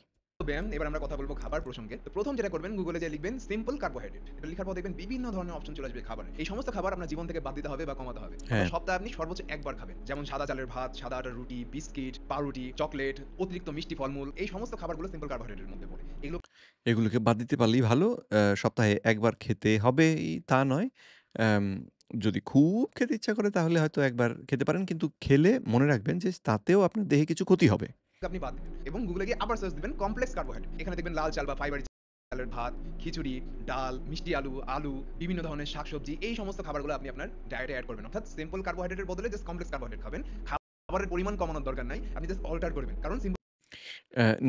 ব্যায়াম, এবার আমরা কথা বলবো খাবার প্রসঙ্গে। তো প্রথম যেটা করবেন, গুগলে যেয়ে লিখবেন সিম্পল কার্বোহাইড্রেট। এটা লিখার পর দেখবেন বিভিন্ন ধরনের অপশন চলে আসবে খাবারের। এই সমস্ত খাবার আপনার জীবন থেকে বাদ দিতে হবে বা কমাতে হবে। হ্যাঁ, অর্থাৎ সপ্তাহে আপনি সর্বোচ্চ একবার খাবেন। যেমন সাদা চালের ভাত, সাদা আটার রুটি, বিস্কিট, পাউরুটি, চকলেট, অতিরিক্ত মিষ্টি ফলমূল, এই সমস্ত খাবারগুলো সিম্পল কার্বোহাইড্রেটের মধ্যে পড়ে। এগুলো এগুলোকে বাদ দিতে পারলেই ভালো। সপ্তাহে ১ বার খেতে হবেই তা নয়। অ্যাম যদি খুব খেতে ইচ্ছা করে তাহলে হয়তো ১ বার খেতে পারেন। কিন্তু খেলে মনে রাখবেন যে তাতেও আপনার দেহে কিছু ক্ষতি হবে। আপনি বাদ দিবেন এবং গুগলে গিয়ে আবার সার্চ দিবেন কমপ্লেক্স কার্বোহাইড্রেট। এখানে দেখবেন লাল চাল বা ফাইবারি চালের ভাত, খিচুড়ি, ডাল, মিষ্টি আলু, বিভিন্ন ধরনের শাকসবজি, এই সমস্ত খাবারগুলো আপনি আপনার ডায়েটে এড করবেন। অর্থাৎ সিম্পল কার্বোহাইড্রেটের বদলে জাস্ট কমপ্লেক্স কার্বোহাইড্রেট খাবেন। খাবারের পরিমাণ কমানোর দরকার নাই। আপনি জাস্ট অল্টার করবেন। কারণ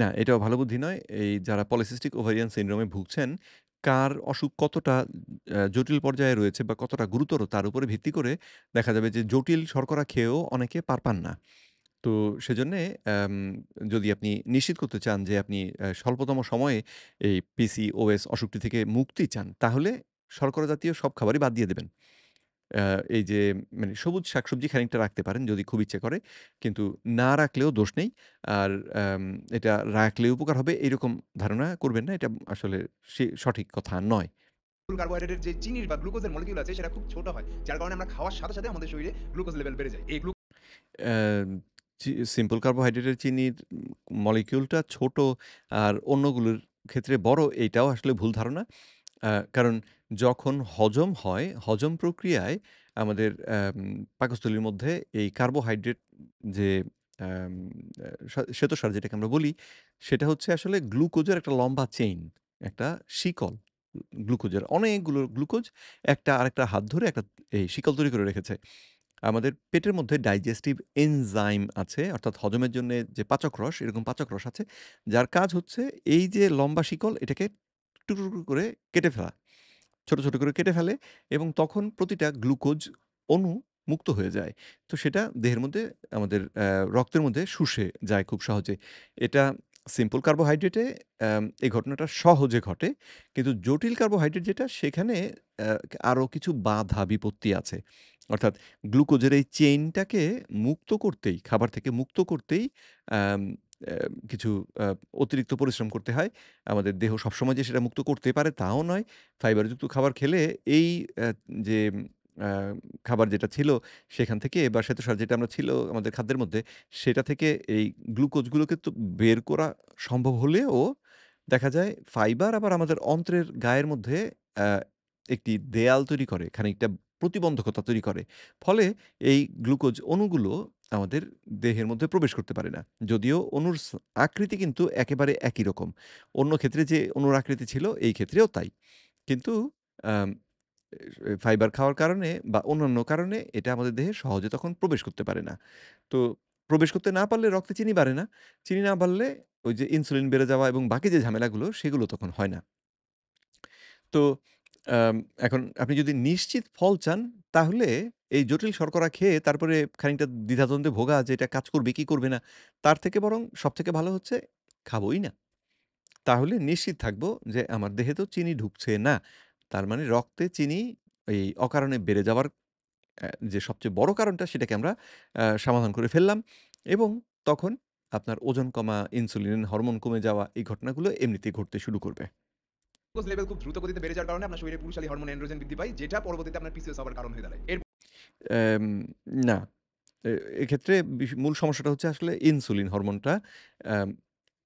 না, এটাও ভালো বুদ্ধি নয়। এই যারা পলিসিস্টিক ওভারিয়ান সিনড্রোমে ভুগছেন, কার অসুখ কতটা জটিল পর্যায়ে রয়েছে বা কতটা গুরুতর তার উপরে ভিত্তি করে দেখা যাবে যে জটিল শর্করা খেয়েও অনেকে পার পান না। তো সেজন্যে যদি আপনি নিশ্চিত করতে চান যে আপনি স্বল্পতম সময়ে এই পিসিওএস অসুখটি থেকে মুক্তি চান, তাহলে শর্করা জাতীয় সব খাবারই বাদ দিয়ে দেবেন। আ এই যে মানে সবুজ শাকসবজি খানিকটা রাখতে পারেন যদি খুব ইচ্ছে করে। কিন্তু না রাখলেও দোষ নেই। আর আম এটা রাখলে উপকার হবে এরকম ধারণা করবেন না। এটা আসলে সঠিক কথা নয়। সিম্পল কার্বোহাইড্রেটের যে চিনির বা গ্লুকোজের মলিকিউল আছে সেটা খুব ছোট হয়। যার কারণে আমরা খাওয়ার সাথে, সাথে আমাদের শরীরে গ্লুকোজ লেভেল বেড়ে যায়। এই অ্যাম সিম্পল কার্বোহাইড্রেটের চিনির মলিকিউলটা ছোট আর অন্যগুলোর ক্ষেত্রে বড় এইটাও আসলে ভুল ধারণা। কারণ যখন হজম হয়, হজম প্রক্রিয়ায় আমাদের পাকস্থলীর মধ্যে এই কার্বোহাইড্রেট যে আম আ শ্বেতসার যেটাকে আমরা বলি, সেটা হচ্ছে আসলে গ্লুকোজের একটা লম্বা চেইন, একটা শিকল। গ্লুকোজের অনেকগুলো গ্লুকোজ একটা আরেকটার হাত ধরে একটা এই শিকল তৈরি করে রেখেছে। আমাদের পেটের মধ্যে ডাইজেস্টিভ এনজাইম আছে, অর্থাৎ হজমের জন্যে যে পাচক রস, এরকম পাচক রস আছে, যার কাজ হচ্ছে এই যে লম্বা শিকল এটাকে টুকরো, টুকরো করে কেটে ফেলা। ছোট, ছোট করে কেটে ফেলে এবং তখন প্রতিটা গ্লুকোজ অণু মুক্ত হয়ে যায়। তো সেটা দেহের মধ্যে আমাদের রক্তের মধ্যে শুষে যায় খুব সহজে। এটা সিম্পল কার্বোহাইড্রেটে এই ঘটনাটা সহজে ঘটে। কিন্তু জটিল কার্বোহাইড্রেট যেটা সেখানে অ্যা আরো কিছু বাধা বিপত্তি আছে। অর্থাৎ গ্লুকোজের এই চেইনটাকে মুক্ত করতেই, খাবার থেকে মুক্ত করতেই আম অ্যা কিছু আ অতিরিক্ত পরিশ্রম করতে হয়। আমাদের দেহ সবসময় যে সেটা মুক্ত করতে পারে তাও নয়। ফাইবারযুক্ত খাবার খেলে এই যে আ খাবার যেটা ছিল সেখান থেকে বা শ্বেতসার যেটা আমরা ছিল আমাদের খাদ্যের মধ্যে সেটা থেকে এই গ্লুকোজগুলোকে তো বের করা সম্ভব হলেও দেখা যায় ফাইবার আবার আমাদের অন্ত্রের গায়ের মধ্যে আ একটি দেয়াল তৈরি করে, খানিকটা প্রতিবন্ধকতা তৈরি করে। ফলে এই গ্লুকোজ অণুগুলো আমাদের দেহের মধ্যে প্রবেশ করতে পারে না। যদিও অণুর আকৃতি কিন্তু একেবারে একই রকম। অন্য ক্ষেত্রে যে অণুর আকৃতি ছিল এই ক্ষেত্রেও তাই। কিন্তু আম ফাইবার খাওয়ার কারণে বা অন্যান্য কারণে এটা আমাদের দেহে সহজে তখন প্রবেশ করতে পারে না। তো প্রবেশ করতে না পারলে রক্তে চিনি বাড়ে না। চিনি না বাড়লে ওই যে ইনসুলিন বেড়ে যাওয়া এবং বাকি যে ঝামেলাগুলো সেগুলো তখন হয় না। তো আম এখন আপনি যদি নিশ্চিত ফল চান তাহলে এই জটিল শর্করা খেয়ে তারপরে খানিকটা দ্বিধাদ্বন্দ্বে ভোগা যে এটা কাজ করবে কি করবে না, তার থেকে বরং সবথেকে ভালো হচ্ছে খাবোই না। তাহলে নিশ্চিত থাকবো যে আমার দেহে তো চিনি ঢুকছে না। তার মানে রক্তে চিনি এই অকারণে বেড়ে যাওয়ার যে সবচেয়ে বড় কারণটা সেটাকে আমরা সমাধান করে ফেললাম এবং তখন আপনার ওজন কমা, ইনসুলিন হরমোন কমে যাওয়া এই ঘটনাগুলো এমনিতেই ঘটতে শুরু করবে। গ্লুকোজ লেভেল খুব দ্রুত গতিতে বেড়ে যাওয়ার কারণে আপনার শরীরে পুরুষালী হরমোন এন্ড্রোজেন বৃদ্ধি পায়, যেটা পরবর্তীতে আপনার পিসিওএস হওয়ার কারণ হয়ে দাঁড়ায়। অ্যাম না, এক্ষেত্রে মূল সমস্যাটা হচ্ছে আসলে ইনসুলিন হরমোনটা। অ্যাম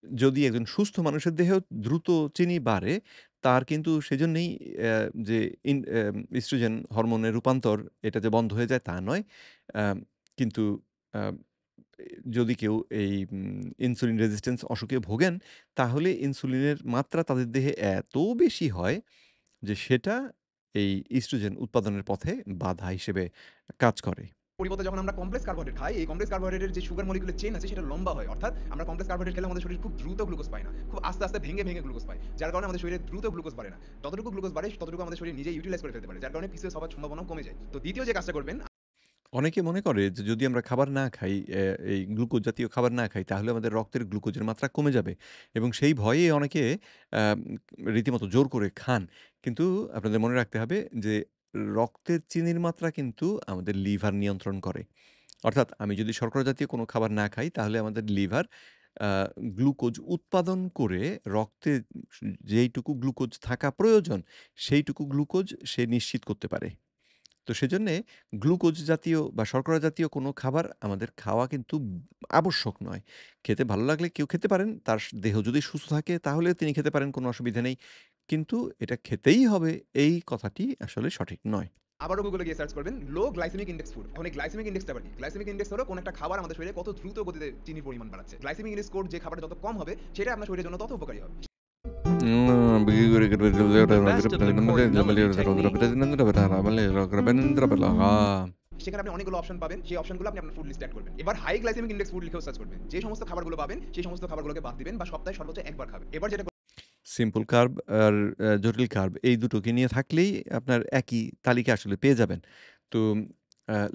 যদি একজন সুস্থ মানুষের দেহেও দ্রুত চিনি বাড়ে, তার কিন্তু সেজন্যই অ্যা যে ইস্ট্রোজেন হরমোনের রূপান্তর এটা যে বন্ধ হয়ে যায় তা নয়। আম কিন্তু আ যদি কেউ এই ইনসুলিন রেজিস্ট্যান্স অসুখে ভোগেন, তাহলে ইনসুলিনের মাত্রা তাদের দেহে এত বেশি হয় যে সেটা এই ইস্ট্রোজেন উৎপাদনের পথে বাধা হিসেবে কাজ করে। পরিবর্তে যখন আমরা কমপ্লেক্স কার্বোহাইড্রেট খাই, এই কমপ্লেক্স কার্বোহাইড্রেটের যে সুগার মলিকুলের চেইন আছে সেটা লম্বা হয়। অর্থাৎ আমরা কমপ্লেক্স কার্বোহাইড্রেট খেলে আমাদের শরীর খুব দ্রুত গ্লুকোজ পায় না। খুব আস্তে, আস্তে ভেঙে, ভেঙে গ্লুকোজ পায়। যার কারণে আমাদের শরীরে দ্রুত গ্লুকোজ বাড়ে না। যতটুকু গ্লুকোজ বাড়ে ততটুকু আমাদের শরীর নিজেই ইউটিলাইজ করে ফেলতে পারে। যার কারণে পিসিওএস হওয়ার সম্ভাবনাও কমে যায়। তো দ্বিতীয় যে কাজটা করবেন, অনেকে মনে করে যে যদি আমরা খাবার না খাই, এই গ্লুকোজ জাতীয় খাবার না খাই তাহলে আমাদের রক্তের গ্লুকোজের মাত্রা কমে যাবে এবং সেই ভয়ে অনেকে আম রীতিমতো জোর করে খান। কিন্তু আপনাদের মনে রাখতে হবে যে রক্তের চিনির মাত্রা কিন্তু আমাদের লিভার নিয়ন্ত্রণ করে। অর্থাৎ আমি যদি শর্করা জাতীয় কোনো খাবার না খাই তাহলে আমাদের লিভার আ গ্লুকোজ উৎপাদন করে রক্তে যেইটুকু গ্লুকোজ থাকা প্রয়োজন, সেইটুকু গ্লুকোজ সে নিশ্চিত করতে পারে। তো সেজন্যে গ্লুকোজ জাতীয় বা শর্করা জাতীয় কোনো খাবার আমাদের খাওয়া কিন্তু আবশ্যক নয়। খেতে ভালো লাগলে কেউ খেতে পারেন। তার দেহ যদি সুস্থ থাকে তাহলে তিনি খেতে পারেন, কোনো অসুবিধা নেই। কিন্তু এটা খেতেই হবে এই কথাটি আসলে সঠিক নয়। আবারও গুগলে গিয়ে সার্চ করবেন লো গ্লাইসেমিক ইনডেক্স ফুড। এখন এই গ্লাইসেমিক ইনডেক্সটা আবার কি? গ্লাইসেমিক ইনডেক্স হলো কোন একটা খাবার আমাদের শরীরে কত দ্রুত গতিতে চিনির পরিমাণ বাড়াচ্ছে। গ্লাইসেমিক ইনডেক্স স্কোর যে খাবারটা যত কম হবে সেটা আপনার শরীরের জন্য তত উপকারী হবে। The best of the chord melody technique. সেখানে আপনি অনেকগুলো অপশন পাবেন। সেই অপশনগুলো আপনি আপনার ফুড লিস্টে এড করবেন। এবার হাই গ্লাইসেমিক ইনডেক্স ফুড লিখেও সার্চ করবেন। যে সমস্ত খাবারগুলো পাবেন সেই সমস্ত খাবারগুলোকে বাদ দিবেন বা সপ্তাহে সর্বোচ্চ একবার খাবেন। এবার যেটা সিম্পল কার্ব আর জটিল কার্ব এই দুটোকে নিয়ে থাকলেই আপনার একই তালিকা আসলে পেয়ে যাবেন। তো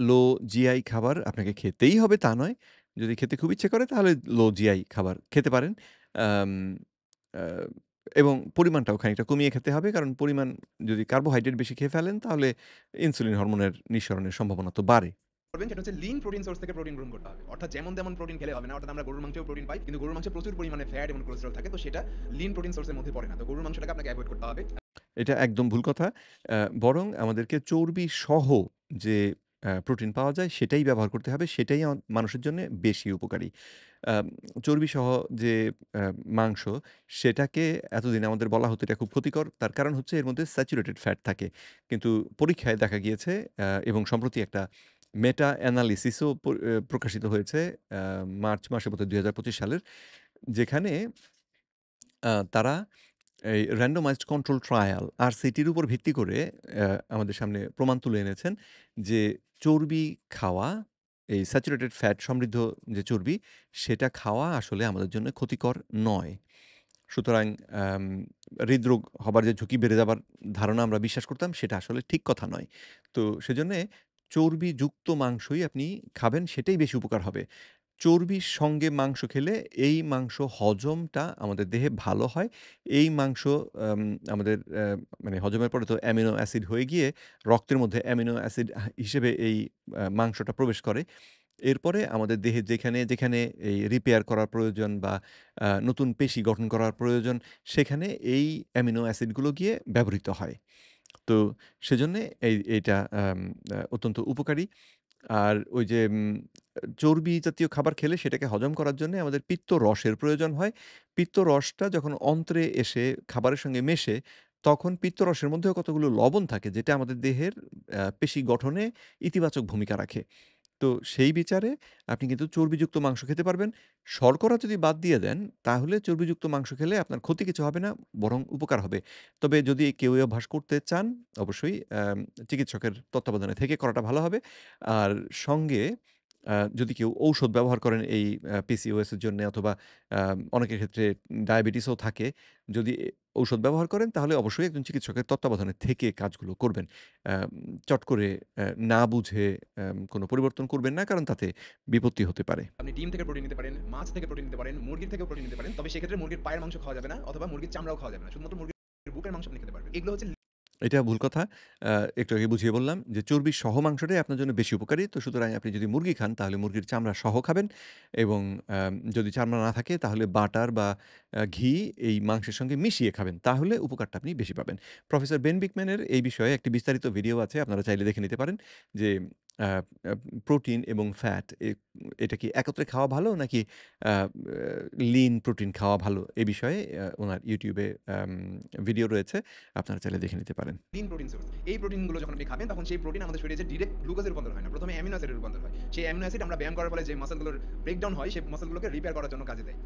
লো জিআই খাবার আপনাকে খেতেই হবে তা নয়। যদি খেতে খুব ইচ্ছে করে তাহলে লো জিআই খাবার খেতে পারেন। আম আ এবং পরিমাণটাও খানিকটা কমিয়ে খেতে হবে। কারণ পরিমাণ যদি কার্বোহাইড্রেট বেশি খেয়ে ফেলেন তাহলে ইনসুলিন হরমোনের নিঃসরণের সম্ভাবনা তো বাড়ে। করবেন সেটা হচ্ছে লিন প্রোটিন সোর্স থেকে প্রোটিন গ্রহণ করতে হবে। অর্থাৎ যেমন তেমন প্রোটিন খেলে হবে না। অর্থাৎ আমরা গরুর মাংসেও প্রোটিন পাই। কিন্তু গরুর মাংসে প্রচুর পরিমাণে ফ্যাট এবং কোলেস্টেরল থাকে। তো সেটা লিন প্রোটিন সোর্সের মধ্যে পড়ে না। তো গরুর মাংসটাকে আপনাকে এভয়েড করতে হবে। এটা একদম ভুল কথা। বরং আমাদেরকে চর্বিসহ যে প্রোটিন পাওয়া যায় সেটাই ব্যবহার করতে হবে। সেটাই মানুষের জন্যে বেশি উপকারী। আম চর্বিসহ যে আ মাংস সেটাকে এতদিন আমাদের বলা হতো এটা খুব ক্ষতিকর। তার কারণ হচ্ছে এর মধ্যে স্যাচুরেটেড ফ্যাট থাকে। কিন্তু পরীক্ষায় দেখা গিয়েছে এবং সম্প্রতি একটা মেটা অ্যানালিসিস ও প্রকাশিত হয়েছে আ মার্চ মাসে বোধহয় ২০২৫ সালের। যেখানে তারা এই randomized control trial RCT-র উপর ভিত্তি করে আমাদের সামনে প্রমাণ তুলে এনেছেন যে চর্বি খাওয়া, এই স্যাচুরেটেড ফ্যাট সমৃদ্ধ যে চর্বি, সেটা খাওয়া আসলে আমাদের জন্য ক্ষতিকর নয়। সুতরাং আম হৃদরোগ হবার যে ঝুঁকি বেড়ে যাবার ধারণা আমরা বিশ্বাস করতাম, সেটা আসলে ঠিক কথা নয়। তো সেজন্যে চর্বিযুক্ত মাংসই আপনি খাবেন, সেটাই বেশি উপকার হবে। চর্বির সঙ্গে মাংস খেলে এই মাংস হজমটা আমাদের দেহে ভালো হয়। এই মাংস আম আমাদের মানে হজমের পরে তো অ্যামিনো অ্যাসিড হয়ে গিয়ে রক্তের মধ্যে অ্যামিনো অ্যাসিড হিসেবে এই মাংসটা প্রবেশ করে। এরপরে আমাদের দেহে যেখানে এই রিপেয়ার করার প্রয়োজন বা নতুন পেশি গঠন করার প্রয়োজন, সেখানে এই অ্যামিনো অ্যাসিডগুলো গিয়ে ব্যবহৃত হয়। তো সেজন্যে এইটা অত্যন্ত উপকারী। আর ওই যে চর্বি জাতীয় খাবার খেলে সেটাকে হজম করার জন্যে আমাদের পিত্তরসের প্রয়োজন হয়। পিত্তরসটা যখন অন্ত্রে এসে খাবারের সঙ্গে মেশে, তখন পিত্তরসের মধ্যেও কতগুলো লবণ থাকে যেটা আমাদের দেহের পেশি গঠনে ইতিবাচক ভূমিকা রাখে। তো সেই বিচারে আপনি কিন্তু চর্বিযুক্ত মাংস খেতে পারবেন। শর্করা যদি বাদ দিয়ে দেন, তাহলে চর্বিযুক্ত মাংস খেলে আপনার ক্ষতি কিছু হবে না, বরং উপকার হবে। তবে যদি কেউ এই অভ্যাস করতে চান, অবশ্যই চিকিৎসকের তত্ত্বাবধানে থেকে করাটা ভালো হবে। আর সঙ্গে যদি কেউ ঔষধ ব্যবহার করেন এই PCOS এর জন্যে অথবা অনেকের ক্ষেত্রে ডায়াবেটিসও থাকে। যদি ঔষধ ব্যবহার করেন তাহলে অবশ্যই একজন চিকিৎসকের তত্ত্বাবধানে থেকে কাজগুলো করবেন। আম চট করে না বুঝে কোনো পরিবর্তন করবেন না, কারণ তাতে বিপত্তি হতে পারে। আপনি ডিম থেকে প্রোটিন নিতে পারেন, মাছ থেকে প্রোটিন নিতে পারেন, মুরগির থেকেও প্রোটিন নিতে পারেন। তবে সেক্ষেত্রে মুরগির পায়ের মাংস খাওয়া যাবে না অথবা মুরগির চামড়াও খাওয়া যাবে না। শুধুমাত্র মুরগির বুকের মাংস আপনি খেতে পারবেন। এগুলো হচ্ছে এটা ভুল কথা। একটু আগে বুঝিয়ে বললাম যে চর্বি সহ মাংসটাই আপনার জন্য বেশি উপকারী। তো সুতরাং আপনি যদি মুরগি খান তাহলে মুরগির চামড়া সহ খাবেন এবং যদি চামড়া না থাকে তাহলে বাটার বা ঘি এই মাংসের সঙ্গে মিশিয়ে খাবেন। তাহলে উপকারটা আপনি বেশি পাবেন। প্রফেসর বেন বিকম্যানের এই বিষয়ে একটি বিস্তারিত ভিডিও আছে। আপনারা চাইলে দেখে নিতে পারেন যে আ আ প্রোটিন এবং ফ্যাট এটা কি একত্রে খাওয়া ভালো নাকি আ আ লিন প্রোটিন খাওয়া ভালো? এ বিষয়ে উনার YouTube এ ভিডিও রয়েছে। আপনারা চাইলে দেখে নিতে পারেন। Lin protein source. এই প্রোটিনগুলো যখন আপনি খাবেন তখন সেই প্রোটিন আমাদের শরীরে যে ডিরেক্ট গ্লুকোজে রূপান্তর হয় না। প্রথমে অ্যামিনো অ্যাসিডে রূপান্তর হয়। সেই অ্যামিনো অ্যাসিড আমরা ব্যায়াম করার ফলে যে মাসলগুলোর ব্রেকডাউন হয়, সেই মাসলগুলোকে রিপেয়ার করার জন্য কাজে দেয়।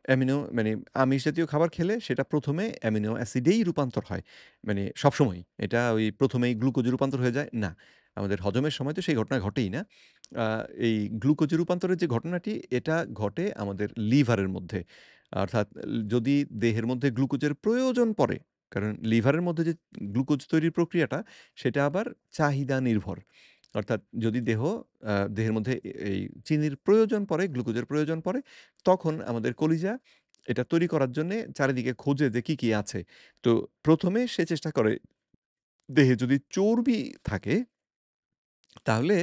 অ্যামিনো মানে আমিষ জাতীয় খাবার খেলে সেটা ১ম এ অ্যামিনো অ্যাসিডেই রূপান্তর হয়। মানে সবসময়ই। এটা ওই ১ম এই গ্লুকোজে রূপান্তর হয়ে যায়, না। আমাদের হজমের সময় তো সেই ঘটনা ঘটেই না। আ এই গ্লুকোজে রূপান্তরের যে ঘটনাটি, এটা ঘটে আমাদের লিভারের মধ্যে। অর্থাৎ যদি দেহের মধ্যে গ্লুকোজের প্রয়োজন পড়ে, কারণ লিভারের মধ্যে যে গ্লুকোজ তৈরির প্রক্রিয়াটা, সেটা আবার চাহিদা নির্ভর। অর্থাৎ যদি দেহের মধ্যে এই চিনির প্রয়োজন পড়ে, গ্লুকোজের প্রয়োজন পড়ে, তখন আমাদের কলিজা এটা তৈরি করার জন্যে চারিদিকে খোঁজে যে কি, কি আছে। তো ১ম এ সে চেষ্টা করে দেহে যদি চর্বি থাকে, তাহলে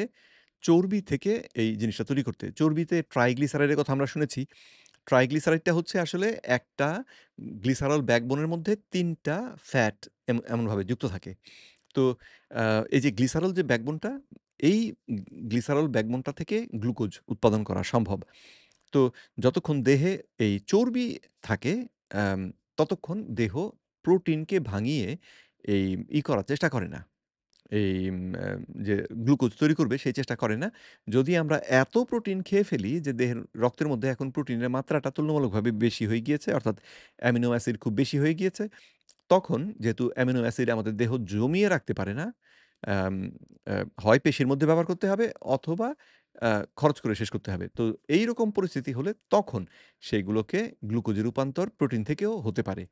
চর্বি থেকে এই জিনিসটা তৈরি করতে। চর্বিতে ট্রাইগ্লিসারাইড এর কথা আমরা শুনেছি। ট্রাইগ্লিসারাইডটা হচ্ছে আসলে একটা গ্লিসারল ব্যাকবোনের মধ্যে ৩ টা ফ্যাট এমনভাবে যুক্ত থাকে। তো আ এই যে গ্লিসারল যে ব্যাকবোনটা, এই গ্লিসারল ব্যাকবোনটা থেকে গ্লুকোজ উৎপাদন করা সম্ভব। তো যতক্ষণ দেহে এই চর্বি থাকে, আম ততক্ষণ দেহ প্রোটিনকে ভাঙিয়ে এই করার চেষ্টা করে না। এই যে গ্লুকোজ তৈরি করবে সেই চেষ্টা করে না। যদি আমরা এত প্রোটিন খেয়ে ফেলি যে দেহের রক্তের মধ্যে এখন প্রোটিনের মাত্রাটা তুলনামূলকভাবে বেশি হয়ে গিয়েছে, অর্থাৎ অ্যামিনো অ্যাসিড খুব বেশি হয়ে গিয়েছে, তখন যেহেতু অ্যামিনো অ্যাসিড আমাদের দেহ জমিয়ে রাখতে পারে না, আম হয় পেশির মধ্যে ব্যবহার করতে হবে অথবা আ খরচ করে শেষ করতে হবে। তো এইরকম পরিস্থিতি হলে তখন সেগুলোকে গ্লুকোজে রূপান্তর প্রোটিন থেকেও হতে পারে।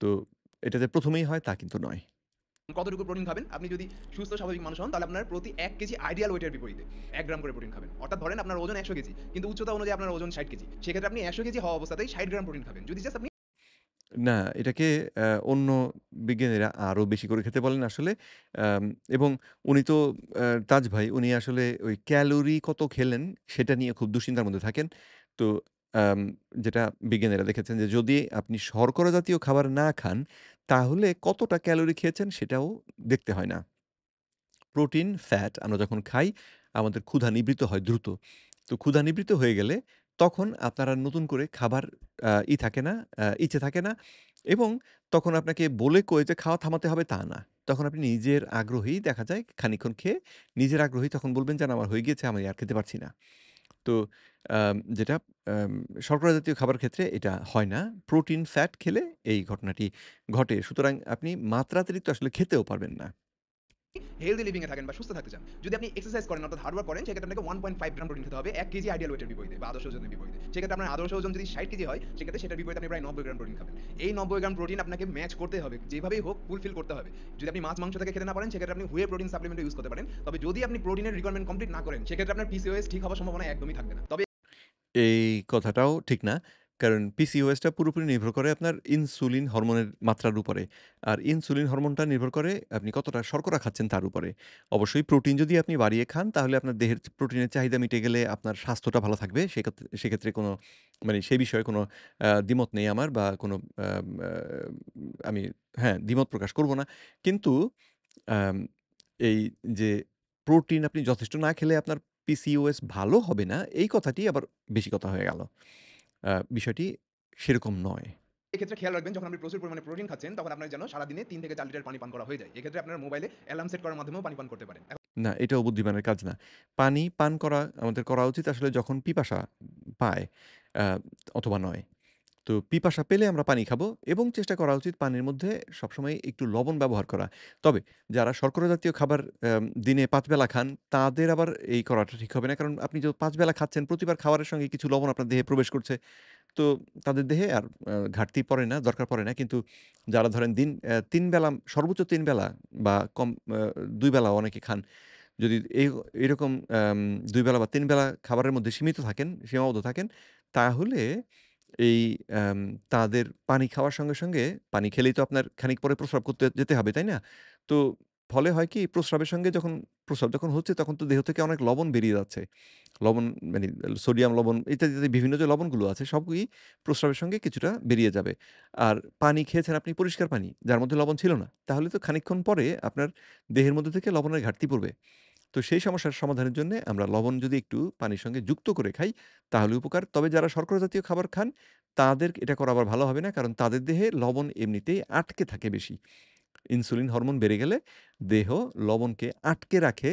তো এটা যে ১ম এই হয় তা কিন্তু নয়। কতটুকু প্রোটিন খাবেন? আপনি যদি সুস্থ স্বাভাবিক মানুষ হন তাহলে আপনার প্রতি ১ কেজি আইডিয়াল ওয়েটের বিপরীতে ১ গ্রাম করে প্রোটিন খাবেন। অর্থাৎ ধরেন আপনার ওজন ১০০ কেজি কিন্তু উচ্চতা অনুযায়ী আপনার ওজন ৬০ কেজি। সেক্ষেত্রে আপনি ১০০ কেজি হওয়া অবস্থাতেই ৬০ গ্রাম প্রোটিন খাবেন। যদি জাস্ট আপনি না, এটাকে অন্য বিজ্ঞানীরা আরো বেশি করে খেতে বলেন আসলে। আম এবং উনি তো তাজ ভাই উনি আসলে ওই ক্যালোরি কত খেলেন সেটা নিয়ে খুব দুশ্চিন্তার মধ্যে থাকেন। তো আম যেটা বিজ্ঞানীরা দেখেছেন যে যদি আপনি শর্করা জাতীয় খাবার না খান, তাহলে কতটা ক্যালোরি খেয়েছেন সেটাও দেখতে হয় না। প্রোটিন, ফ্যাট আমরা যখন খাই, আমাদের ক্ষুধা নিবৃত্ত হয় দ্রুত। তো ক্ষুধা নিবৃত্ত হয়ে গেলে তখন আপনার আর নতুন করে খাবার থাকে না, ইচ্ছে থাকে না এবং তখন আপনাকে বলে কয়ে যে খাওয়া থামাতে হবে তা না। তখন আপনি নিজের আগ্রহেই দেখা যায় খানিকক্ষণ খেয়ে নিজের আগ্রহেই তখন বলবেন যে, "না আমার হয়ে গিয়েছে, আমি আর খেতে পারছি না।" তো যেটা আম শর্করা জাতীয় খাবারের ক্ষেত্রে এটা হয় না। প্রোটিন, ফ্যাট খেলে এই ঘটনাটি ঘটে। সুতরাং আপনি মাত্রাতিরিক্ত আসলে খেতেও পারবেন না। হেলথি লিভিং এ থাকেন বা সুস্থ থাকতে চান। যদি আপনি এক্সারসাইজ করেন অর্থাৎ হার্ড ওয়ার্ক করেন সেক্ষেত্রে আপনাকে 1.5 গ্রাম প্রোটিন খেতে হবে ১ কেজি আইডিয়াল ওয়েটের বিপরীতে বা আদর্শ ওজনের বিপরীতে। সেক্ষেত্রে আপনার আদর্শ ওজন যদি ৬০ কেজি হয় সেক্ষেত্রে সেটার বিপরীতে আপনি প্রায় ৯০ গ্রাম প্রোটিন খাবেন। এই ৯০ গ্রাম প্রোটিন আপনাকে ম্যাচ করতে হবে। যেভাবেই হোক ফুলফিল করতে হবে। যদি আপনি মাছ মাংস থেকে খেতে না পারেন সেক্ষেত্রে আপনি হুয়ে প্রোটিন সাপ্লিমেন্ট ইউজ করতে পারেন। তবে যদি আপনি প্রোটিনের রিকোয়ারমেন্ট কমপ্লিট না করেন সেক্ষেত্রে আপনার পিসিওএস ঠিক হওয়ার সম্ভাবনা একদমই থাকবে না। তবে এই কথাটাও ঠিক না। কারণ পিসিওএসটা পুরোপুরি নির্ভর করে আপনার ইনসুলিন হরমোনের মাত্রার উপরে। আর ইনসুলিন হরমোনটা নির্ভর করে আপনি কতটা শর্করা খাচ্ছেন তার উপরে। অবশ্যই প্রোটিন যদি আপনি বাড়িয়ে খান তাহলে আপনার দেহের প্রোটিনের চাহিদা মিটে গেলে আপনার স্বাস্থ্যটা ভালো থাকবে। সেক্ষেত্রে কোনো মানে সে বিষয়ে কোনো দ্বিমত নেই আমার বা কোনো আম আ আমি হ্যাঁ, দ্বিমত প্রকাশ করব না। কিন্তু আম এই যে প্রোটিন আপনি যথেষ্ট না খেলে আপনার পিসিওএস ভালো হবে না, এই কথাটি আবার বেশি কথা হয়ে গেল। বিষয়টি সেরকম নয়। এক্ষেত্রে খেয়াল রাখবেন যখন আপনি প্রচুর পরিমাণে প্রোটিন খাচ্ছেন তখন আপনার যেন সারাদিনে ৩ থেকে ৪ লিটার পানি পান করা হয়ে যায়। এক্ষেত্রে আপনার মোবাইলে অ্যালার্ম সেট করার মাধ্যমেও পানি পান করতে পারেন। না, এটাও বুদ্ধিমানের কাজ না। পানি পান করা আমাদের করা উচিত আসলে যখন পিপাসা পায় আ অথবা নয়। তো পিপাসা পেলে আমরা পানি খাবো এবং চেষ্টা করা উচিত পানির মধ্যে সবসময় একটু লবণ ব্যবহার করা। তবে যারা শর্করা জাতীয় খাবার দিনে ৫ বেলা খান, তাদের আবার এই করাটা ঠিক হবে না। কারণ আপনি ৫ বেলা খাচ্ছেন, প্রতিবার খাবারের সঙ্গে কিছু লবণ আপনার দেহে প্রবেশ করছে। তো তাদের দেহে আর ঘাটতি পড়ে না, দরকার পড়ে না। কিন্তু যারা ধরেন দিন ৩ বেলা সর্বোচ্চ ৩ বেলা বা কম ২ বেলাও অনেকে খান। যদি এরকম ২ বেলা বা ৩ বেলা খাবারের মধ্যে সীমাবদ্ধ থাকেন, তাহলে এই আম তাদের পানি খাওয়ার সঙ্গে পানি খেলেই তো আপনার খানিক পরে প্রস্রাব করতে যেতে হবে, তাই না? তো ফলে হয় কি প্রস্রাবের সঙ্গে প্রস্রাব যখন হচ্ছে তখন তো দেহ থেকে অনেক লবণ বেরিয়ে যাচ্ছে। লবণ মানে সোডিয়াম লবণ ইত্যাদি বিভিন্ন যে লবণগুলো আছে সবই প্রস্রাবের সঙ্গে কিছুটা বেরিয়ে যাবে। আর পানি খেয়েছেন আপনি পরিষ্কার পানি, যার মধ্যে লবণ ছিল না। তাহলে তো খানিকক্ষণ পরে আপনার দেহের মধ্যে থেকে লবণের ঘাটতি পড়বে। তো সেই সমস্যার সমাধানের জন্যে আমরা লবণ যদি একটু পানির সঙ্গে যুক্ত করে খাই, তাহলে উপকার। তবে যারা শর্করা জাতীয় খাবার খান, তাদের এটা করা আবার ভালো হবে না। কারণ তাদের দেহে লবণ এমনিতেই আটকে থাকে বেশি। ইনসুলিন হরমোন বেড়ে গেলে দেহ লবণকে আটকে রাখে,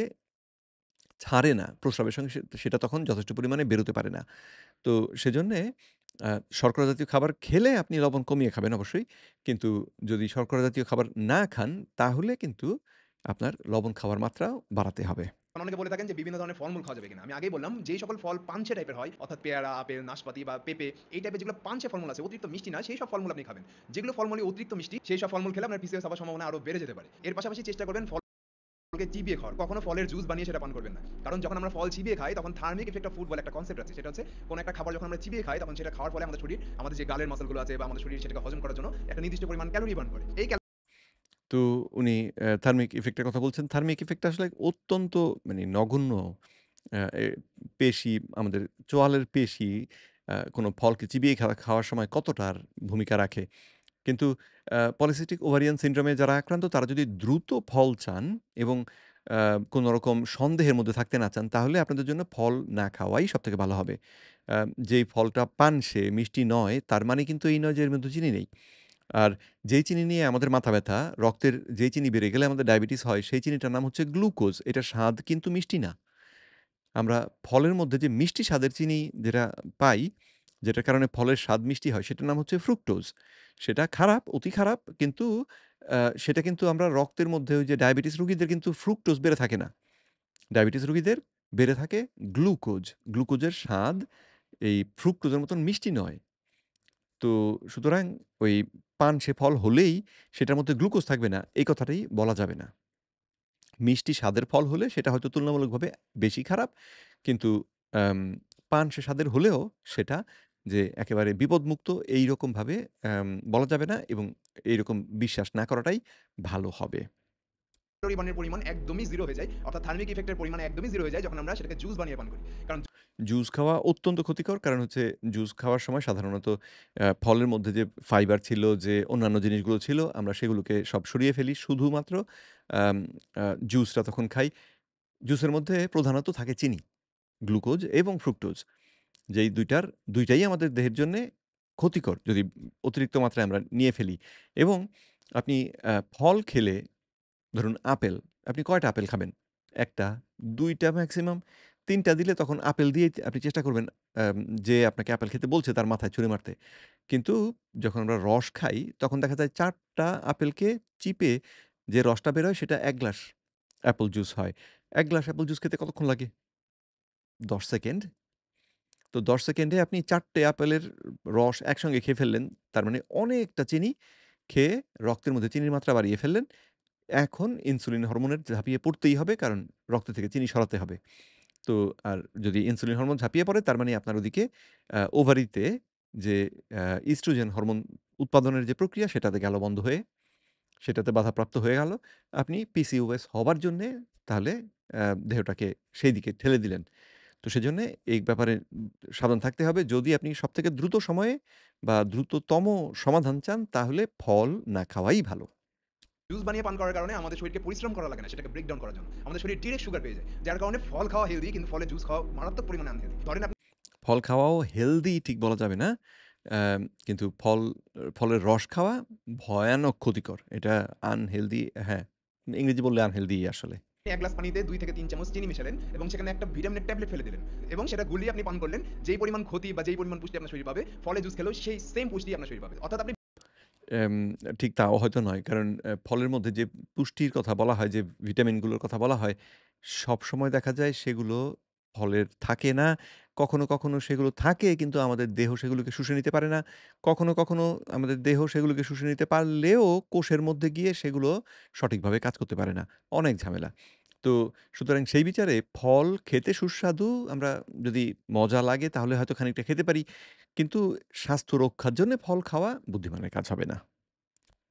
ছাড়ে না। প্রস্রাবের সঙ্গে সেটা তখন যথেষ্ট পরিমাণে বেরোতে পারে না। তো সেজন্যে আ শর্করা জাতীয় খাবার খেলে আপনি লবণ কমিয়ে খাবেন অবশ্যই। কিন্তু যদি শর্করা জাতীয় খাবার না খান, তাহলে কিন্তু আপনার লবণ খাওয়ার মাত্রাও বাড়াতে হবে। অনেকে বলে থাকেন যে বিভিন্ন ধরনের ফলমূল খাওয়া যাবে কিনা। আমি আগেই বললাম যেই সকল ফল পানচে টাইপের হয় অর্থাৎ পেয়ারা, আপেল, নাশপাতি বা পেঁপে এই টাইপের যেগুলো পানচে ফলমূল আছে অতিরিক্ত মিষ্টি না সেই সব ফলমূল আপনি খাবেন। যেগুলো ফলমূলে অতিরিক্ত মিষ্টি সেই সব ফলমূল খেলে আপনার পিসিওএস হওয়ার সম্ভাবনা আরো বেড়ে যেতে পারে। এর পাশাপাশি চেষ্টা করবেন ফলকে চিবিয়ে খাওয়ার। কখনো ফলের জুস বানিয়ে সেটা পান করবেন না। কারণ যখন আমরা ফল চিবিয়ে খাই তখন থার্মিক ইফেক্ট অফ ফুড বলে একটা কনসেপ্ট আছে। সেটা হচ্ছে কোন একটা খাবার যখন আমরা চিবিয়ে খাই তখন সেটা খাওয়ার ফলে আমাদের শরীর আমাদের যে গালের মাসলগুলো আছে বা আমাদের শরীর সেটাকে হজম করার জন্য একটা নির্দিষ্ট পরিমাণ ক্যালোরি বার্ন করে। এই তো উনি থার্মিক ইফেক্ট এর কথা বলছেন। থার্মিক ইফেক্ট আসলে অত্যন্ত মানে নগণ্য এ পেশি আমাদের চোয়ালের পেশি কোনো ফলকে চিবিয়ে খাওয়ার সময় কতটার ভূমিকা রাখে। কিন্তু পলিসিস্টিক ওভারিয়ান সিনড্রোমে যারা আক্রান্ত তারা যদি দ্রুত ফল চান এবং আ কোনো রকম সন্দেহের মধ্যে থাকতে না চান, তাহলে আপনাদের জন্য ফল না খাওয়াই সবথেকে ভালো হবে। আ যেই ফলটা পানসে, মিষ্টি নয়, তার মানে কিন্তু এই নয় যে এর মধ্যে চিনি নেই। আর যেই চিনি নিয়ে আমাদের মাথা ব্যথা, রক্তের যেই চিনি বেড়ে গেলে আমাদের ডায়াবেটিস হয়, সেই চিনিটার নাম হচ্ছে গ্লুকোজ। এটার স্বাদ কিন্তু মিষ্টি না। আমরা ফলের মধ্যে যে মিষ্টি স্বাদের চিনি যেটা পাই, যেটার কারণে ফলের স্বাদ মিষ্টি হয়, সেটার নাম হচ্ছে ফ্রুক্টোজ। সেটা খারাপ, অতি খারাপ, কিন্তু সেটা কিন্তু আমরা রক্তের মধ্যে ওই যে ডায়াবেটিস রোগীদের কিন্তু ফ্রুক্টোজ বেড়ে থাকে না। ডায়াবেটিস রোগীদের বেড়ে থাকে গ্লুকোজ। গ্লুকোজের স্বাদ এই ফ্রুক্টোজের মতন মিষ্টি নয়। তো সুতরাং ওই পানসে ফল হলেই সেটার মধ্যে গ্লুকোজ থাকবে না, এই কথাটাই বলা যাবে না। মিষ্টি স্বাদের ফল হলে সেটা হয়তো তুলনামূলকভাবে বেশি খারাপ। কিন্তু আম পানসে স্বাদের হলেও সেটা যে একেবারে বিপদমুক্ত এইরকমভাবে বলা যাবে না, এবং এইরকম বিশ্বাস না করাটাই ভালো হবে। পরিমাণের পরিমাণ একদমই 0 হয়ে যায়। অর্থাৎ থার্মিক ইফেক্টের পরিমাণ একদমই 0 হয়ে যায় যখন আমরা সেটাকে জুস বানিয়ে পান করি। কারণ জুস খাওয়া অত্যন্ত ক্ষতিকর। কারণ হচ্ছে জুস খাওয়ার সময় সাধারণত ফলের মধ্যে যে ফাইবার ছিল, যে অন্যান্য জিনিসগুলো ছিল, আমরা সেগুলোকে সব সরিয়ে ফেলি। শুধুমাত্র আম আ জুসটা তখন খাই। জুসের মধ্যে প্রধানত থাকে চিনি, গ্লুকোজ এবং ফ্রুক্টোজ। যেই ২টাই আমাদের দেহের জন্যে ক্ষতিকর যদি অতিরিক্ত মাত্রায় আমরা নিয়ে ফেলি। এবং আপনি ফল খেলে, ধরুন আপেল, আপনি কয়টা আপেল খাবেন? ১ টা, ২ টা ম্যাক্সিমাম। ৩ টা দিলে তখন আপেল দিয়েই আপনি চেষ্টা করবেন যে আপনাকে আপেল খেতে বলছে তার মাথায় ছুঁড়ে মারতে। কিন্তু যখন আমরা রস খাই তখন দেখা যায় ৪ টা আপেলকে চিপে যে রসটা বের হয় সেটা ১ গ্লাস অ্যাপল জুস হয়। ১ গ্লাস অ্যাপল জুস খেতে কতক্ষণ লাগে? ১০ সেকেন্ড। তো ১০ সেকেন্ডে আপনি ৪ টে আপেলের রস একসঙ্গে খেয়ে ফেললেন। তার মানে অনেকটা চিনি খেয়ে রক্তের মধ্যে চিনির মাত্রা বাড়িয়ে ফেললেন। এখন ইনসুলিন হরমোনের ঝাঁপিয়ে পড়তেই হবে, কারণ রক্ত থেকে চিনি সরাতে হবে। তো আর যদি ইনসুলিন হরমোন ঝাঁপিয়ে পড়ে, তার মানে আপনার ওদিকে ওভারিতে যে ইস্ট্রোজেন হরমোন উৎপাদনের যে প্রক্রিয়া সেটাতে গেল বন্ধ হয়ে, সেটাতে বাধাপ্রাপ্ত হয়ে গেল। আপনি পিসিওএস হবার জন্যে তাহলে দেহটাকে সেই দিকে ঠেলে দিলেন। তো সেজন্যে এই ব্যাপারে সাবধান থাকতে হবে। যদি আপনি সবথেকে দ্রুত সময়ে বা দ্রুততম সমাধান চান, তাহলে ফল না খাওয়াই ভালো। জুস বানিয়ে পান করার কারণে আমাদের শরীরকে পরিশ্রম করা লাগে না সেটাকে ব্রেক ডাউন করার জন্য। আমাদের শরীর ডিরেক্ট সুগার পেয়ে যায়। যার কারণে ফল খাওয়া হেলথি কিন্তু ফলের জুস খাওয়া মারাত্মক পরিমাণে আনহেলথি। ধরেন আপনি ফল খাওয়াও হেলদি ঠিক বলা যাবে না। কিন্তু ফলের রস খাওয়া ভয়ানক ক্ষতিকর। এটা আনহেলদি, হ্যাঁ, ইংরেজি বললে আনহেলদি আসলে। ১ গ্লাস পানিতে ২ থেকে ৩ চামচ চিনি মেশালেন এবং সেখানে একটা ভিটামিনের ট্যাবলেট ফেলে দিলেন এবং সেটা গুলিয়ে আপনি পান করলেন। যেই পরিমাণ ক্ষতি বা যেই পরিমাণ পুষ্টি আপনার শরীর পাবে, ফলের জুস খেলেও সেই সেম পুষ্টি আপনার শরীর পাবে। অর্থাৎ আপনি এম ঠিক তাও হয়তো নয়। কারণ ফলের মধ্যে যে পুষ্টির কথা বলা হয়, যে ভিটামিনগুলোর কথা বলা হয়, সবসময় দেখা যায় সেগুলো ফলের থাকে না। কখনো সেগুলো থাকে, কিন্তু আমাদের দেহ সেগুলোকে শুষে নিতে পারে না। কখনো আমাদের দেহ সেগুলোকে শুষে নিতে পারলেও কোষের মধ্যে গিয়ে সেগুলো সঠিকভাবে কাজ করতে পারে না। অনেক ঝামেলা। তো সুতরাং সেই বিচারে ফল খেতে সুস্বাদু, আমরা যদি মজা লাগে তাহলে হয়তো খানিকটা খেতে পারি। কিন্তু স্বাস্থ্য রক্ষার জন্যে ফল খাওয়া বুদ্ধিমানের কাজ হবে না।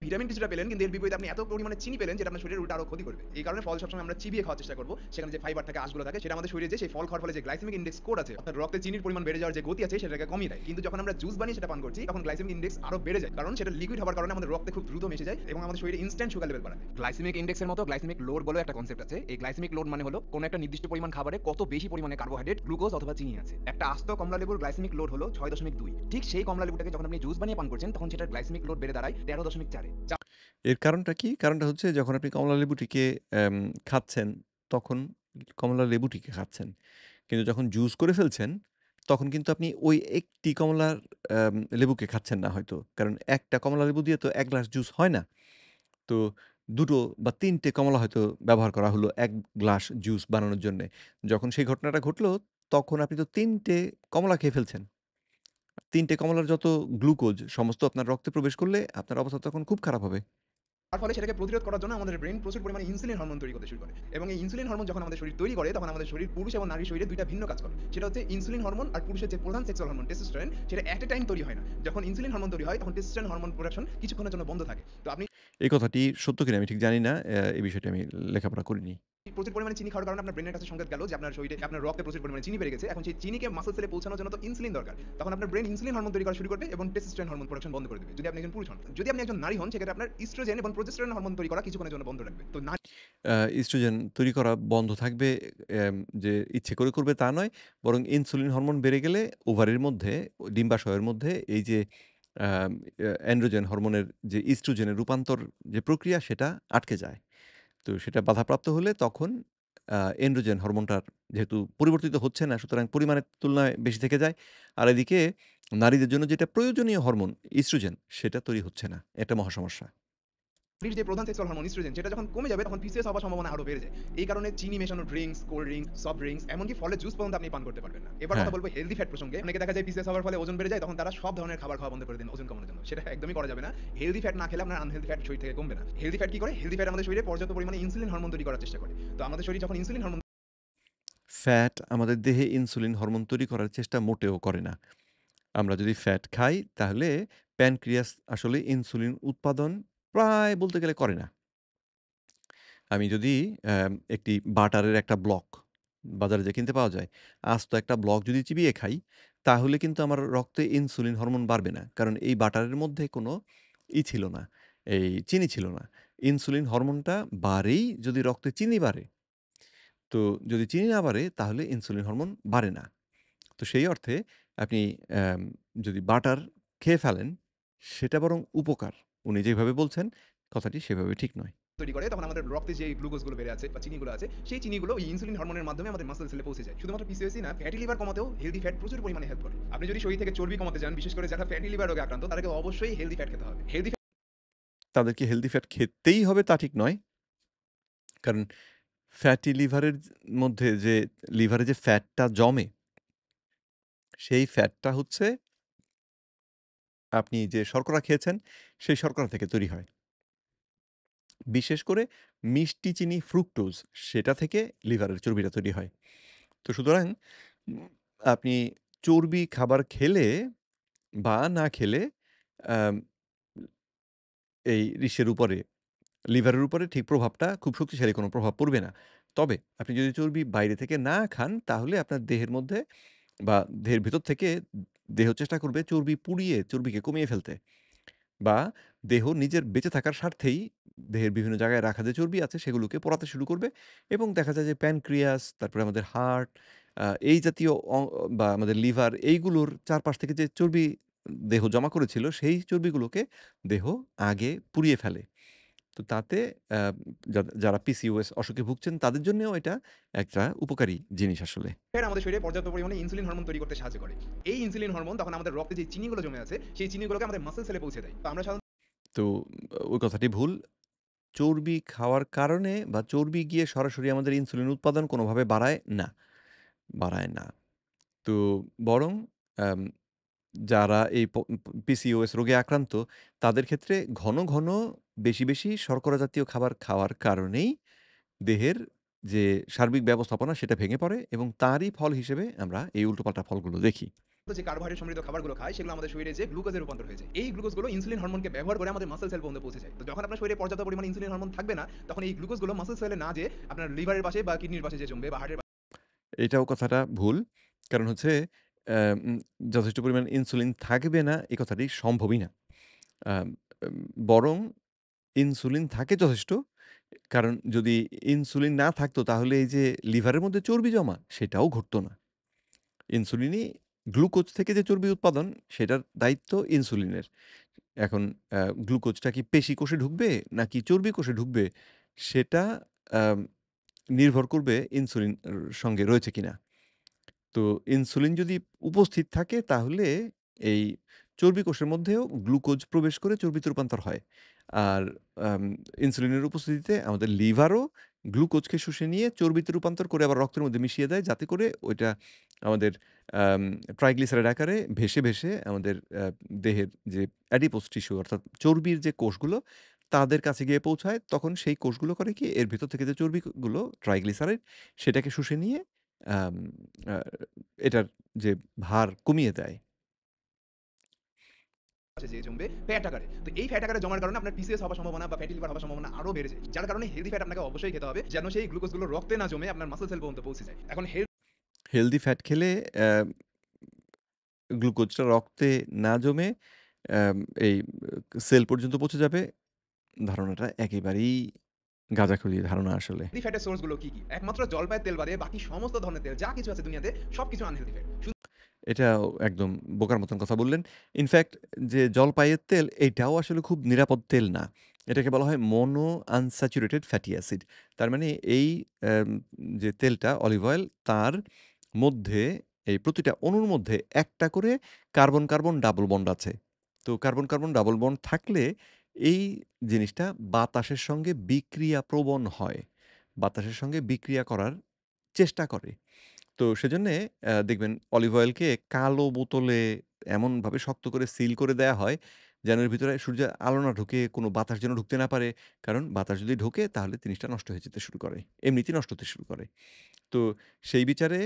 ভিটামিন কিছুটা পেলেন কিন্তু এর বিপরীতে আপনি এত পরিমাণে চিনি পেলেন যেটা আপনার শরীরের উল্টা আরো ক্ষতি করবে। এই কারণে ফল সবসময় আমরা চিবিয়ে খাওয়ার চেষ্টা করব। সেখানে যে ফাইবার থাকে, আঁশগুলো থাকে সেটা আমাদের শরীরে যে সেই ফল খাওয়ার ফলে যে গ্লাইসেমিক ইনডেক্স স্কোর আছে, অর্থাৎ রক্তে চিনির পরিমাণ বেড়ে যাওয়ার যে গতি আছে সেটাকে কমিয়ে দেয়। কিন্তু যখন আমরা জুস বানিয়ে সেটা পান করছি তখন গ্লাইসেমিক ইনডেক্স আরো বেড়ে যায়। কারণ সেটা লিকুইড হওয়ার কারণে আমাদের রক্তে খুব দ্রুত মিশে যায় এবং আমাদের শরীরে ইনস্ট্যান্ট সুগার লেভেল বাড়ায়। গ্লাইসেমিক ইনডেক্সের মতো গ্লাইসেমিক লোড বলে একটা কনসেপ্ট আছে। এই গ্লাইসেমিক লোড মানে হলো কোন একটা নির্দিষ্ট পরিমাণ খাবারে কত বেশি পরিমাণে কার্বোহাইড্রেট, গ্লুকোজ অথবা চিনি আছে। একটা আস্ত কমলা লেবুর গ্লাইসেমিক লোড হলো 6.2। ঠিক সেই কমলা লেবুটাকে যখন আপনি জুস বানিয়ে পান করছেন তখন সেটার গ্লাইসেমিক লোড বেড়ে দাঁড়ায় 13.4 এ। এর কারণটা কি? কারণটা হচ্ছে যখন আপনি কমলালেবুটিকে অ্যাম খাচ্ছেন, তখন কমলালেবুটিকে খাচ্ছেন। কিন্তু যখন জুস করে ফেলছেন, তখন কিন্তু আপনি ওই একটি লেবুকে খাচ্ছেন না হয়তো। কারণ একটা কমলালেবু দিয়ে তো ১ গ্লাস জুস হয় না। তো ২ টো বা ৩ টে কমলা হয়তো ব্যবহার করা হলো ১ গ্লাস জুস বানানোর জন্যে। যখন সেই ঘটনাটা ঘটলো, তখন আপনি তো ৩ টে কমলা খেয়ে ফেলছেন। ৩ টে কমলার যত গ্লুকোজ সমস্ত আপনার রক্তে প্রবেশ করলে আপনার অবস্থা তখন খুব খারাপ হবে। তার ফলে সেটাকে প্রতিরোধ করার জন্য আমাদের ব্রেন প্রচুর পরিমাণে ইনসুলিন হরমোন তৈরি করতে শুরু করে এবং এই ইনসুলিন হরমোন যখন আমাদের শরীর তৈরি করে তখন আমাদের শরীর পুরুষ এবং নারীর শরীরে দুইটা ভিন্ন কাজ করে। সেটা হচ্ছে ইনসুলিন হরমোন আর পুরুষের যে প্রধান সেক্সুয়াল হরমোন টেস্টোস্টেরন, সেটা এট এ টাইম তৈরি হয় না। যখন ইনসুলিন হরমোন তৈরি হয় তখন টেস্টোস্টেরন হরমোন প্রোডাকশন কিছুক্ষণের জন্য বন্ধ থাকে। তো আপনি এই কথাটি সত্য কিনা আমি ঠিক জানি না। এই বিষয়টি আমি লেখাপড়া করিনি। প্রচুর পরিমাণে চিনি খাওয়ার কারণে আপনার ব্রেনের কাছে সংকেত গেল যে আপনার শরীরে আপনার রক্তে প্রচুর পরিমাণে চিনি বেড়ে গেছে। এখন সেই চিনিকে মাসল সেলে পৌঁছানোর জন্য তো ইনসুলিন দরকার। তখন আপনার ব্রেন ইনসুলিন হরমোন তৈরি করা শুরু করবে এবং টেস্টোস্টেরন হরমোন প্রোডাকশন বন্ধ করে দেবে যদি আপনি একজন পুরুষ হন। যদি আপনি একজন নারী হন সেক্ষেত্রে আপনার ইস্ট্রোজেন এবং প্রোজেস্টেরন হরমোন তৈরি করা কিছুক্ষণের জন্য বন্ধ রাখবে। তো ইস্ট্রোজেন তৈরি করা বন্ধ থাকবে, যে ইচ্ছে করে করবে তা নয়। বরং ইনসুলিন হরমোন বেড়ে গেলে ওভারির মধ্যে, ডিম্বাশয়ের মধ্যে এই যে আম অ্যান্ড্রোজেন হরমোনের যে ইস্ট্রোজেনে রূপান্তর যে প্রক্রিয়া সেটা আটকে যায়। তো সেটা বাধাপ্রাপ্ত হলে তখন এন্ড্রোজেন হরমোনটার যেহেতু পরিবর্তিত হচ্ছে না, সুতরাং পরিমাণের তুলনায় বেশি থেকে যায়। আর এদিকে নারীদের জন্য যেটা প্রয়োজনীয় হরমোন ইস্ট্রোজেন সেটা তৈরি হচ্ছে না। এটা মহা সমস্যা। নারীর যে প্রধান সেক্সুয়াল হরমোন ইস্ট্রোজেন সেটা যখন কমে যাবে তখন পিসিওএস হওয়ার সম্ভাবনা আরো বেড়ে যায়। এই কারণে চিনি মেশানো drinks, cold drinks, soft drinks এমনকি ফলের জুস পর্যন্ত আপনি পান করতে পারবেন না। এবার হ্যাঁ, কথা বলবো হেলদি ফ্যাট প্রসঙ্গে। অনেকে দেখা যায় পিসিওএস হওয়ার ফলে ওজন বেড়ে যায় তখন তারা সব ধরনের খাবার খাওয়া বন্ধ করে দেন ওজন কমানোর জন্য। সেটা একদমই করা যাবে না। হেলদি ফ্যাট না খেলে আপনার আনহেলদি ফ্যাট শরীর থেকে কমবে না। হেলদি ফ্যাট কি করে? হেলদি ফ্যাট আমাদের শরীরে পর্যাপ্ত পরিমাণে ইনসুলিন হরমোন তৈরি করার চেষ্টা করে। তো আমাদের শরীর যখন ইনসুলিন হরমোন ফ্যাট আমাদের দেহে ইনসুলিন হরমোন তৈরি করার চেষ্টা মোটেও করে না। আমরা যদি ফ্যাট খাই তাহলে প্যানক্রিয়াস আসলে ইনসুলিন উৎপাদন প্রায় বলতে গেলে করে না। আমি যদি একটি বাটারের একটা ব্লক বাজারে যেয়ে কিনতে পাওয়া যায়। আস্ত একটা ব্লক যদি চিবিয়ে খাই, তাহলে কিন্তু আমার রক্তে ইনসুলিন হরমোন বাড়বে না। কারণ এই বাটারের মধ্যে কোনো ছিল না, এই চিনি ছিল না। ইনসুলিন হরমোনটা বাড়েই যদি রক্তে চিনি বাড়ে। তো যদি চিনি না বাড়ে তাহলে ইনসুলিন হরমোন বাড়ে না। তো সেই অর্থে আপনি অ্যাম যদি বাটার খেয়ে ফেলেন, সেটা বরং উপকার। উনি যেভাবে বলছেন কথাটি সেভাবে ঠিক নয়। তৈরি করে তখন আমাদের রক্তে যে গ্লুকোজগুলো বেড়ে আছে বা চিনিগুলো আছে সেই চিনিগুলো ওই ইনসুলিন হরমোনের মাধ্যমে আমাদের মাসল সেলে পৌঁছে যায়। শুধুমাত্র পিসিওএসই না, ফ্যাটি লিভার কমাতেও হেলদি ফ্যাট প্রচুর পরিমাণে হেল্প করে। আপনি যদি শরীর থেকে চর্বি কমাতে চান, বিশেষ করে যারা ফ্যাটি লিভার রোগে আক্রান্ত তাদেরকে অবশ্যই হেলদি ফ্যাট খেতে হবে। হেলদি তাদেরকে হেলথি ফ্যাট খেতেই হবে তা ঠিক নয়। কারণ ফ্যাটি লিভারের মধ্যে যে লিভারে যে ফ্যাটটা জমে, সেই ফ্যাটটা হচ্ছে আপনি যে শর্করা খেয়েছেন, সেই শর্করা থেকে তৈরি হয়। বিশেষ করে মিষ্টি চিনি ফ্রুক্টোজ সেটা থেকে লিভারের চর্বিটা তৈরি হয়। তো সুতরাং উম আপনি চর্বি খাবার খেলে বা না খেলে আম এই ইসের উপরে, লিভারের উপরে ঠিক প্রভাবটা খুব শক্তিশালী কোনো প্রভাব পড়বে না। তবে আপনি যদি চর্বি বাইরে থেকে না খান, তাহলে আপনার দেহের মধ্যে বা দেহের ভেতর থেকে দেহ চেষ্টা করবে চর্বি পুড়িয়ে চর্বিকে কমিয়ে ফেলতে। বা দেহ নিজের বেঁচে থাকার স্বার্থেই দেহের বিভিন্ন জায়গায় রাখা যে চর্বি আছে সেগুলোকে পোড়াতে শুরু করবে এবং দেখা যায় যে প্যানক্রিয়াস, তারপরে আমাদের হার্ট, এই জাতীয় বা আমাদের লিভার এইগুলোর চারপাশ থেকে যে চর্বি দেহ জমা করেছিল সেই চর্বিগুলোকে দেহ আগে পুড়িয়ে ফেলে। তো তাতে আ যারা পিসিওএস অসুখে ভুগছেন তাদের জন্যেও এটা একটা উপকারী জিনিস আসলে। ফ্যাট আমাদের শরীরে পর্যাপ্ত পরিমাণে ইনসুলিন হরমোন তৈরি করতে সাহায্য করে। এই ইনসুলিন হরমোন তখন আমাদের রক্তে যে চিনিগুলো জমে আছে সেই চিনিগুলোকে আমাদের মাসল সেলে পৌঁছে দেয়। তো আমরা সাধারণত তো ওই কথাটি ভুল। চর্বি খাওয়ার কারণে বা চর্বি গিয়ে সরাসরি আমাদের ইনসুলিন উৎপাদন কোনোভাবে বাড়ায় না, বাড়ায় না। তো বরং আম যারা এই পিসিওএস রোগে আক্রান্ত তাদের ক্ষেত্রে ঘন, ঘন বেশি শর্করা জাতীয় খাবার খাওয়ার কারণেই দেহের যে সার্বিক ব্যবস্থাপনা সেটা ভেঙে পড়ে এবং তারই ফল হিসেবে আমরা এই উল্টোপাল্টা ফলগুলো দেখি। যে কার্বোহাইড্রেট সমৃদ্ধ খাবারগুলো খাই সেগুলো আমাদের শরীরে যে গ্লুকোজে রূপান্তর হয়ে যায়। এই গ্লুকোজগুলো ইনসুলিন হরমোনকে ব্যবহার করে আমাদের মাসল সেল পর্যন্ত পৌঁছে যায়। তো যখন আপনার শরীরে পর্যাপ্ত পরিমাণে ইনসুলিন হরমোন থাকবে না তখন এই গ্লুকোজগুলো মাসল সেলে না যেয়ে আপনার লিভারের পাশে বা কিডনির পাশে যে জমবে বা হার্টের এটাও কথাটা ভুল। কারণ হচ্ছে উম যথেষ্ট পরিমাণ ইনসুলিন থাকবে না এ কথাটি সম্ভবই না। আম এম বরং ইনসুলিন থাকে যথেষ্ট। কারণ যদি ইনসুলিন না থাকতো তাহলে এই যে লিভারের মধ্যে চর্বি জমা সেটাও ঘটতো না। ইনসুলিনই গ্লুকোজ থেকে যে চর্বি উৎপাদন সেটার দায়িত্ব ইনসুলিনের। এখন গ্লুকোজটা কি পেশি কোষে ঢুকবে নাকি চর্বি কোষে ঢুকবে সেটা আম নির্ভর করবে ইনসুলিন সঙ্গে রয়েছে কিনা। তো ইনসুলিন যদি উপস্থিত থাকে তাহলে এই চর্বি কোষের মধ্যেও গ্লুকোজ প্রবেশ করে চর্বিতে রূপান্তর হয়। আর আম ইনসুলিনের উপস্থিতিতে আমাদের লিভারও গ্লুকোজকে শুষে নিয়ে চর্বিতে রূপান্তর করে আবার রক্তের মধ্যে মিশিয়ে দেয় যাতে করে ওইটা আমাদের আম ট্রাইগ্লিসারাইড আকারে ভেসে আমাদের দেহের যে অ্যাডিপোজ টিস্যু অর্থাৎ চর্বির যে কোষগুলো তাদের কাছে গিয়ে পৌঁছায়। তখন সেই কোষগুলো করে কি এর ভেতর থেকে যে চর্বিগুলো ট্রাইগ্লিসারাইড সেটাকে শুষে নিয়ে আম আ এটার যে ভার কমিয়ে দেয়। চারপাশে যেয়ে জমবে ফ্যাট আকারে। তো এই ফ্যাট আকারে জমার কারণে আপনার পিসিএস হওয়ার সম্ভাবনা বা ফ্যাটি লিভার হওয়ার সম্ভাবনা আরো বেড়ে যায়, যার কারণে হেলদি ফ্যাট আপনাকে অবশ্যই খেতে হবে যেন সেই গ্লুকোজগুলো রক্তে না জমে আপনার মাসল সেল পর্যন্ত পৌঁছে যায়। এখন হেলদি ফ্যাট খেলে গ্লুকোজটা রক্তে না জমে অ্যাম এই সেল পর্যন্ত পৌঁছে যাবে। ধারণাটা একেবারেই গাঁজাখুরি ধারণা আসলে। হেলদি ফ্যাটের সোর্স গুলো কি কি? একমাত্র জলপাইয়ের তেল বাদে বাকি সমস্ত ধরনের তেল যা কিছু আছে দুনিয়াতে সবকিছু আনহেলদি ফ্যাট। এটাও একদম বোকার মতন কথা বললেন। ইনফ্যাক্ট যে জলপাইয়ের তেল এইটাও আসলে খুব নিরাপদ তেল না। এটাকে বলা হয় মোনো আনস্যাচুরেটেড ফ্যাটি অ্যাসিড। তার মানে এই অ্যাম যে তেলটা অলিভ অয়েল তার মধ্যে এই প্রতিটা অণুর মধ্যে একটা করে কার্বন ডাবল বন্ড আছে। তো কার্বন ডাবল বন্ড থাকলে এই জিনিসটা বাতাসের সঙ্গে বিক্রিয়া প্রবণ হয়। বাতাসের সঙ্গে বিক্রিয়া করার চেষ্টা করে। তো সেজন্যে দেখবেন অলিভ অয়েলকে কালো বোতলে এমনভাবে শক্ত করে সিল করে দেয়া হয়, যেন এর ভিতরে সূর্যের আলো না ঢুকে, কোনো বাতাস যেন ঢুকতে না পারে। কারণ বাতাস যদি ঢোকে তাহলে জিনিসটা নষ্ট হয়ে যেতে শুরু করে। এমনিতেই নষ্ট হতে শুরু করে। তো সেই বিচারে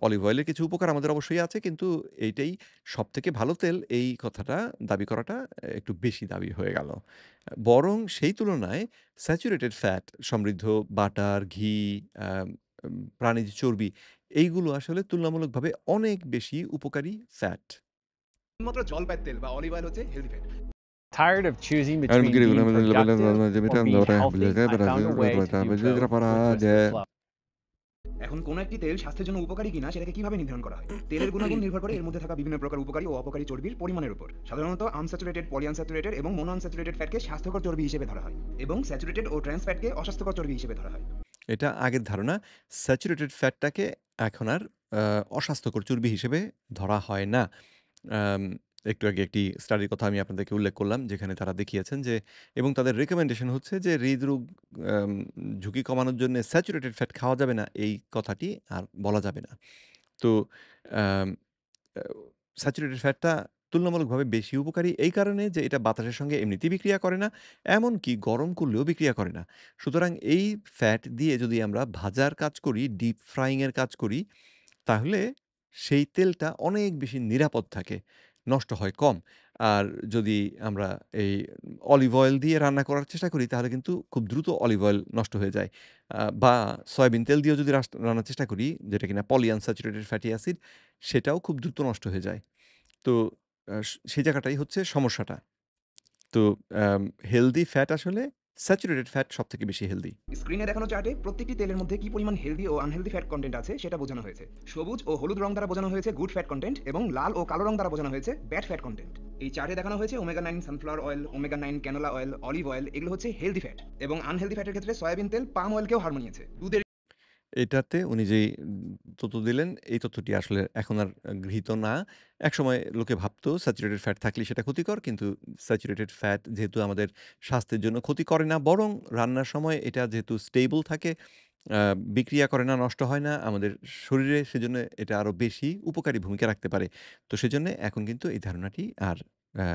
অলিভ অয়েলের কিছু উপকার আমাদের অবশ্যই আছে। কিন্তু এইটাই সবথেকে ভালো তেল এই কথাটা দাবি করাটা একটু বেশি দাবি হয়ে গেল। বরং সেই তুলনায় স্যাচুরেটেড ফ্যাট সমৃদ্ধ বাটার, ঘি, আম উম প্রাণীজ চর্বি এইগুলো আসলে তুলনামূলকভাবে অনেক বেশি উপকারী ফ্যাট। শুধুমাত্র জলপাইয়ের তেল বা অলিভ অয়েল হচ্ছে healthy fat. Tired of choosing between being productive or being healthy, I found a way to do both with Twisted Flow. এখন কোন একটি তেল স্বাস্থ্যের জন্য উপকারী কিনা সেটাকে কিভাবে নির্ধারণ করা হয়? তেলের গুণাগুণ নির্ভর করে এর মধ্যে থাকা বিভিন্ন প্রকার উপকারী ও অপকারী চর্বির পরিমাণের উপর। সাধারণত আনস্যাচুরেটেড, পলিআনস্যাচুরেটেড এবং মোনো আনস্যাচুরেটেড ফ্যাটকে স্বাস্থ্যকর চর্বি হিসেবে ধরা হয় এবং স্যাচুরেটেড ও ট্রান্স ফ্যাটকে অস্বাস্থ্যকর চর্বি হিসেবে ধরা হয়। এটা আগের ধারণা। স্যাচুরেটেড ফ্যাটটাকে এখন আর আ অস্বাস্থ্যকর চর্বি হিসেবে ধরা হয় না। আম একটু আগে একটি স্টাডির কথা আমি আপনাদেরকে উল্লেখ করলাম, যেখানে তারা দেখিয়েছেন যে এবং তাদের রিকমেন্ডেশন হচ্ছে যে হৃদরোগ আম ঝুঁকি কমানোর জন্যে স্যাচুরেটেড ফ্যাট খাওয়া যাবে না, এই কথাটি আর বলা যাবে না। তো আম আ স্যাচুরেটেড ফ্যাটটা তুলনামূলকভাবে বেশি উপকারী এই কারণে যে এটা বাতাসের সঙ্গে এমনিতেই বিক্রিয়া করে না, এমনকি গরম করলেও বিক্রিয়া করে না। সুতরাং এই ফ্যাট দিয়ে যদি আমরা ভাজার কাজ করি, ডিপ ফ্রাইং এর কাজ করি, তাহলে সেই তেলটা অনেক বেশি নিরাপদ থাকে, নষ্ট হয় কম। আর যদি আমরা এই অলিভ অয়েল দিয়ে রান্না করার চেষ্টা করি, তাহলে কিন্তু খুব দ্রুত অলিভ অয়েল নষ্ট হয়ে যায়। বা সয়াবিন তেল দিয়েও যদি রান্নার চেষ্টা করি, যেটা কিনা পলিআনস্যাচুরেটেড ফ্যাটি অ্যাসিড, সেটাও খুব দ্রুত নষ্ট হয়ে যায়। তো সেই জায়গাটাই হচ্ছে সমস্যাটা। তো আম হেলথি ফ্যাট আসলে স্যাচুরেটেড ফ্যাট সবথেকে বেশি হেলথি। স্ক্রিনে দেখানো চার্টে প্রত্যেকটি তেলের মধ্যে কি পরিমাণ হেলদি ও আনহেলদি ফ্যাট কন্টেন্ট আছে সেটা বোঝানো হয়েছে। সবুজ ও হলুদ রং দ্বারা বোঝানো হয়েছে গুড ফ্যাট কন্টেন্ট এবং লাল ও কালো রং দ্বারা বোঝানো হয়েছে ব্যাড ফ্যাট কন্টেন্ট। এই চার্টে দেখানো হয়েছে omega 9 sunflower oil, omega 9 canola oil, olive oil এগুলো হচ্ছে হেলদি ফ্যাট এবং আনহেলদি ফ্যাটের ক্ষেত্রে সয়াবিন তেল, পাম অয়েলকেও হার মানিয়েছে। দুধের এটাতে উনি যেই তথ্য দিলেন, এই তথ্যটি আসলে এখন আর গৃহীত না। একসময় লোকে ভাবতো স্যাচুরেটেড ফ্যাট থাকলেই সেটা ক্ষতিকর। কিন্তু স্যাচুরেটেড ফ্যাট যেহেতু আমাদের স্বাস্থ্যের জন্য ক্ষতি করে না, বরং রান্নার সময় এটা যেহেতু স্টেবল থাকে, আ বিক্রিয়া করে না, নষ্ট হয় না, আমাদের শরীরে সেজন্য এটা আরো বেশি উপকারী ভূমিকা রাখতে পারে। তো সেজন্যে এখন কিন্তু এই ধারণাটি আর আ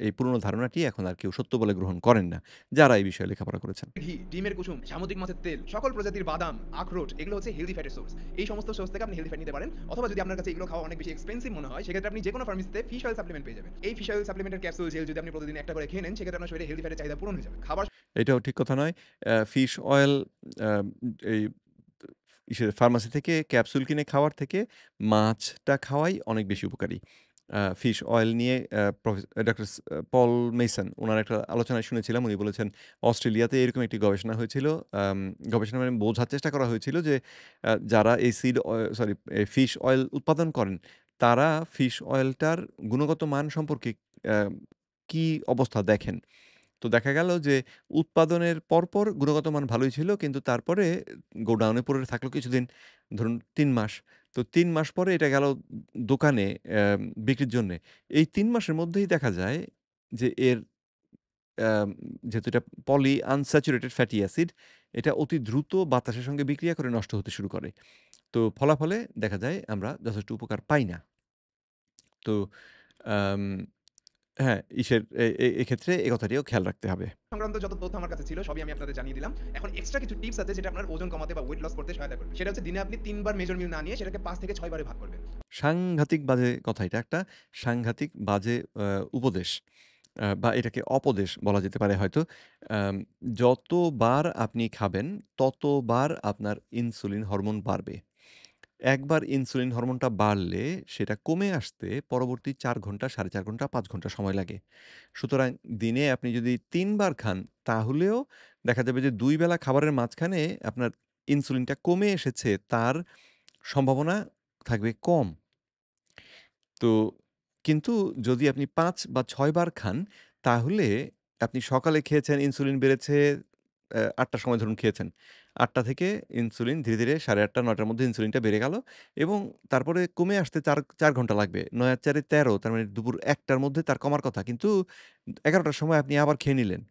এই পুরনো ধারণাটি এখন আর কেউ সত্য বলে গ্রহণ করেন না, যারা এই বিষয়ে লেখাপড়া করেছেন। ঘি, ডিমের কুসুম, সামুদ্রিক মাছের তেল, সকল প্রজাতির বাদাম, আখরোট এগুলো হচ্ছে হেলদি ফ্যাটের সোর্স। এই সমস্ত সোর্স থেকে আপনি হেলদি ফ্যাট নিতে পারেন। অথবা যদি আপনার কাছে এগুলো খাওয়া অনেক বেশি এক্সপেন্সিভ মনে হয়, সেক্ষেত্রে আপনি যেকোনো ফার্মেসিতে ফিশ অয়েল সাপ্লিমেন্ট পেয়ে যাবেন। এই ফিশ অয়েল সাপ্লিমেন্টের ক্যাপসুল, জেল যদি আপনি প্রতিদিন একটা করে খেয়ে নেন, সেক্ষেত্রে আপনার শরীরে হেলদি ফ্যাটের চাহিদা পূরণ হয়ে যাবে। খাবার এটাও ঠিক কথা নয়। ফিশ অয়েল আ এই ফার্মেসি থেকে ক্যাপসুল কিনে খাওয়ার থেকে মাছটা খাওয়াই অনেক বেশি উপকারী। ফিশ অয়েল নিয়ে ডক্টর পল মেসন উনার একটা আলোচনায় শুনেছিলাম। উনি বলেছেন অস্ট্রেলিয়াতে এরকম একটি গবেষণা হয়েছিল। গবেষণা মানে বোঝার চেষ্টা করা হয়েছিল যে যারা এই ফিশ অয়েল উৎপাদন করেন, তারা ফিশ অয়েলটার গুণগত মান সম্পর্কে আ কি অবস্থা দেখেন। তো দেখা গেল যে উৎপাদনের পরপর গুণগত মান ভালোই ছিল। কিন্তু তারপরে গোডাউনে পড়ে থাকলো কিছুদিন, ধরুন ৩ মাস। তো ৩ মাস পরে এটা গেল দোকানে বিক্রির জন্যে। এই ৩ মাসের মধ্যেই দেখা যায় যে এর আম যেহেতু এটা পলি আনস্যাচুরেটেড ফ্যাটি অ্যাসিড, এটা অতি দ্রুত বাতাসের সঙ্গে বিক্রিয়া করে নষ্ট হতে শুরু করে। তো ফলাফলে দেখা যায় আমরা যথেষ্ট উপকার পাই না। তো আম হ্যাঁ, ইসের এক্ষেত্রে এ কথাটিও খেয়াল রাখতে হবে। সংক্রান্ত যত তথ্য আমার কাছে ছিল সবই আমি আপনাদের জানিয়ে দিলাম। এখন এক্সট্রা কিছু টিপস আছে যেটা আপনার ওজন কমাতে বা ওয়েট লস করতে সহায়তা করবে। সেটা হচ্ছে দিনে আপনি ৩ বার মেজর মিল না নিয়ে সেটাকে ৫ থেকে ৬ বারে ভাগ করবেন। সাংঘাতিক বাজে কথা এটা একটা সাংঘাতিক বাজে উপদেশ। বা এটাকে অপদেশ বলা যেতে পারে হয়তো। আম যতবার আপনি খাবেন, ততবার আপনার ইনসুলিন হরমোন বাড়বে। একবার ইনসুলিন হরমোনটা বাড়লে সেটা কমে আসতে পরবর্তী ৪ ঘন্টা, ৪.৫ ঘন্টা, ৫ ঘন্টা সময় লাগে। সুতরাং দিনে আপনি যদি ৩ বার খান, তাহলেও দেখা যাবে যে ২ বেলা খাবারের মাঝখানে আপনার ইনসুলিনটা কমে এসেছে, তার সম্ভাবনা থাকবে কম। তো কিন্তু যদি আপনি ৫ বা ৬ বার খান, তাহলে আপনি সকালে খেয়েছেন, ইনসুলিন বেড়েছে ৮ টার সময় ধরুন খেয়েছেন। ৮ থেকে ইনসুলিন ধীরে, ধীরে ৮:৩০ ৯ টার মধ্যে ইনসুলিনটা বেড়ে গেল এবং তারপরে কমে আসতে ৪ ঘন্টা লাগবে। ৯ আর ৪ এ ১৩ তার মানে দুপুর ১ টার মধ্যে তার কমার কথা। কিন্তু ১১ টার সময় আপনি আবার খেয়ে নিলেন।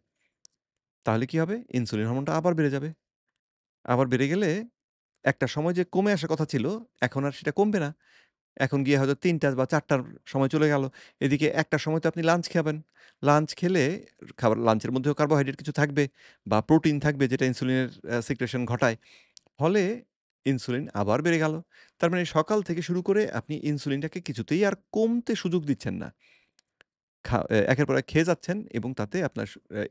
তাহলে কি হবে? ইনসুলিন হরমোনটা আবার বেড়ে যাবে। আবার বেড়ে গেলে একটা সময় যে কমে আসার কথা ছিল, এখন আর সেটা কমবে না। এখন গিয়ে হয়তো ৩টা বা ৪টার সময় চলে গেল। এদিকে ১টার সময় তো আপনি লাঞ্চ খাবেন। লাঞ্চ খেলে লাঞ্চের মধ্যেও কার্বোহাইড্রেট কিছু থাকবে বা প্রোটিন থাকবে যেটা ইনসুলিনের সিক্রেশন ঘটায়। ফলে ইনসুলিন আবার বেড়ে গেল। তার মানে সকাল থেকে শুরু করে আপনি ইনসুলিনটাকে কিছুতেই আর কমতে সুযোগ দিচ্ছেন না। একের পর এক খেয়ে যাচ্ছেন এবং তাতে আপনার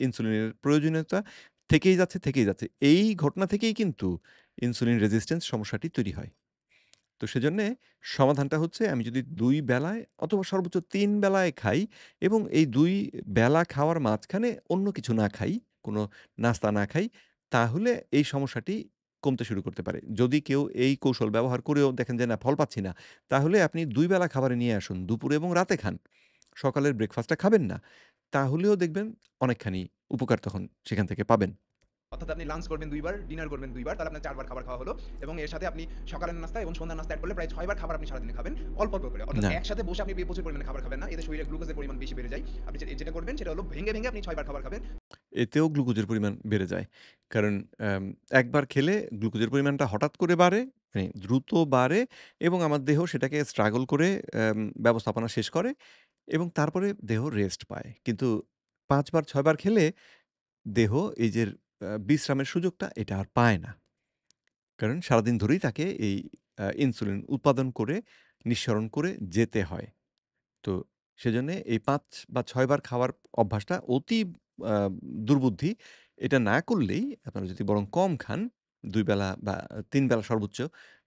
ইনসুলিনের প্রয়োজনীয়তা থেকেই যাচ্ছে, থেকেই যাচ্ছে। এই ঘটনা থেকেই কিন্তু ইনসুলিন রেজিস্ট্যান্স সমস্যাটি তৈরি হয়। তো সেজন্যে সমাধানটা হচ্ছে আমি যদি ২ বেলায় অথবা সর্বোচ্চ ৩ বেলায় খাই এবং এই ২ বেলা খাওয়ার মাঝখানে অন্য কিছু না খাই, কোনো নাস্তা না খাই, তাহলে এই সমস্যাটি কমতে শুরু করতে পারে। যদি কেউ এই কৌশল ব্যবহার করেও দেখেন যে না ফল পাচ্ছি না, তাহলে আপনি ২ বেলা খাবারে নিয়ে আসুন। দুপুরে এবং রাতে খান। সকালের ব্রেকফাস্টটা খাবেন না। তাহলেও দেখবেন অনেকখানি উপকার তখন সেখান থেকে পাবেন। অর্থাৎ আপনি লাঞ্চ করবেন ২ বার, ডিনার করবেন ২ বার, তাহলে আপনার ৪ বার খাবার খাওয়া হলো এবং এর সাথে আপনি সকালের নাস্তা এবং সন্ধ্যার নাস্তা এড করলে প্রায় ৬ বার খাবার আপনি সারাদিনে খাবেন অল্প, অল্প করে। অর্থাৎ না। একসাথে বসে আপনি প্রচুর পরিমাণে খাবার খাবেন না। এতে শরীরে গ্লুকোজের পরিমাণ বেশি বেড়ে যায়। আপনি যেটা করবেন সেটা হলো ভেঙে, ভেঙে আপনি ৬ বার খাবার খাবেন। এতেও গ্লুকোজের পরিমাণ বেড়ে যায়। কারণ একবার খেলে গ্লুকোজের পরিমাণটা হঠাৎ করে বাড়ে, মানে দ্রুত বাড়ে এবং আমার দেহ সেটাকে স্ট্রাগল করে ব্যবস্থাপনা শেষ করে এবং তারপরে দেহ রেস্ট পায়। কিন্তু ৫ বার ৬ বার খেলে দেহ এই যে বিশ্রামের সুযোগটা এটা আর পায় না। কারণ সারাদিন ধরেই তাকে এই ইনসুলিন উৎপাদন করে, নিঃসরণ করে যেতে হয়। তো সেজন্যে এই ৫ বা ৬ বার খাওয়ার অভ্যাসটা অতি আ দুর্বুদ্ধি। এটা না করলেই আপনারা যদি বরং কম খান, ২ বেলা বা ৩ বেলা সর্বোচ্চ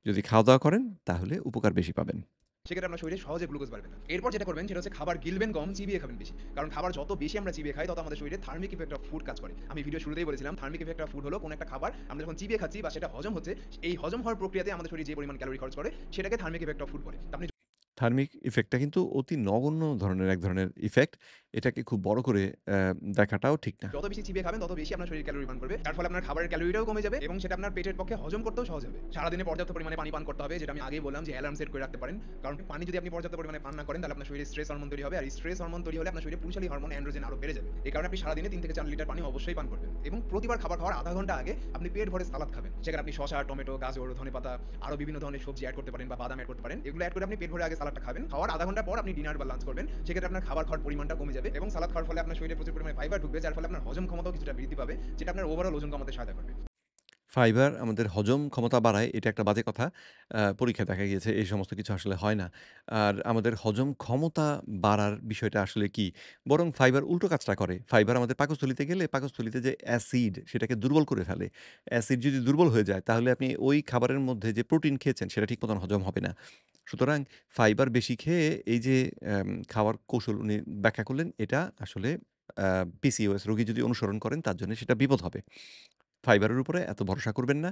যদি খাওয়া-দাওয়া করেন তাহলে উপকার বেশি পাবেন। সেক্ষেত্রে আপনার শরীরে সহজে গ্লুকোজ বাড়বে না। এরপর যেটা করবেন সেটা হচ্ছে খাবার গিলবেন কম, চিবিয়ে খাবেন বেশি। কারণ খাবার যত বেশি আমরা চিবিয়ে খাই তত আমাদের শরীরে থার্মিক ইফেক্ট অফ ফুড কাজ করে। আমি ভিডিও শুরুতেই বলেছিলাম থার্মিক ইফেক্ট অফ ফুড হলো কোন একটা খাবার আমরা যখন চিবিয়ে খাচ্ছি বা সেটা হজম হচ্ছে, এই হজম হওয়ার প্রক্রিয়াতে আমাদের শরীরে যে পরিমাণ ক্যালোরি খরচ করে সেটাকে থার্মিক ইফেক্ট অফ ফুড বলে। তো আপনি থার্মিক ইফেক্টটা কিন্তু অতি নগণ্য ধরনের এক ধরনের ইফেক্ট। এটাকে খুব বড় করে দেখাটাও ঠিক না। যত বেশি চিবিয়ে খাবেন তত বেশি আপনার শরীর ক্যালোরি বার্ন করবে। যার ফলে আপনার খাবারের ক্যালোরিটাও কমে যাবে এবং সেটা আপনার পেটের পক্ষে হজম করতেও সহজ হবে। সারাদিনে পর্যাপ্ত পরিমাণে পানি পান করতে হবে, যেটা আমি আগেই বললাম যে অ্যালার্ম সেট করে রাখতে পারেন। কারণ পানি যদি আপনি পর্যাপ্ত পরিমাণে পান না করেন তাহলে আপনার শরীরে স্ট্রেস হরমোন তৈরি হবে আর স্ট্রেস হরমোন তৈরি হলে আপনার শরীরে পুরুষালী হরমোন অ্যান্ড্রোজেন আরো বেড়ে যাবে। এই কারণে আপনি সারাদিনে ৩ থেকে ৪ লিটার পানি অবশ্যই পান করবেন এবং প্রতিবার খাবার খাওয়ার আধা ঘন্টা আগে আপনি পেট ভরে সালাদ খাবেন। সেখানে আপনি শসা, টমেটো, গাজর, ধনেপাতা আরো বিভিন্ন ধরনের সবজি এড করতে পারেন বা বাদাম এড করতে পারেন। এগুলো এড করে আপনি পেট ভরে আগে সালাদটা খাবেন। খাওয়ার আধা ঘন্টা পর আপনি ডিনার বা লাঞ্চ করবেন। সেক্ষেত্রে আপনার খাবার খাওয়ার পরিমাণটা কমে যাবে এবং সালাদ খাওয়ার ফলে আপনার শরীরে প্রচুর পরিমাণে ফাইবার ঢুকবে, যার ফলে আপনার হজম ক্ষমতাও কিছুটা বৃদ্ধি পাবে, যেটা আপনার ওভারঅল ওজন কমাতে সহায়তা করবে। ফাইবার আমাদের হজম ক্ষমতা বাড়ায় এটা একটা বাজে কথা। পরীক্ষায় দেখা গিয়েছে এই সমস্ত কিছু আসলে হয় না। আর আমাদের হজম ক্ষমতা বাড়ার বিষয়টা আসলে কি? বরং ফাইবার উল্টো কাজটা করে। ফাইবার আমাদের পাকস্থলীতে গেলে পাকস্থলীতে যে অ্যাসিড সেটাকে দুর্বল করে ফেলে। অ্যাসিড যদি দুর্বল হয়ে যায় তাহলে আপনি ওই খাবারের মধ্যে যে প্রোটিন খেয়েছেন সেটা ঠিক মতন হজম হবে না। সুতরাং ফাইবার বেশি খেয়ে এই যে খাওয়ার কৌশল উনি ব্যাখ্যা করলেন এটা আসলে আ পিসিওএস রোগী যদি অনুসরণ করেন তার জন্য সেটা বিপদ হবে। ফাইবারের উপরে এত ভরসা করবেন না।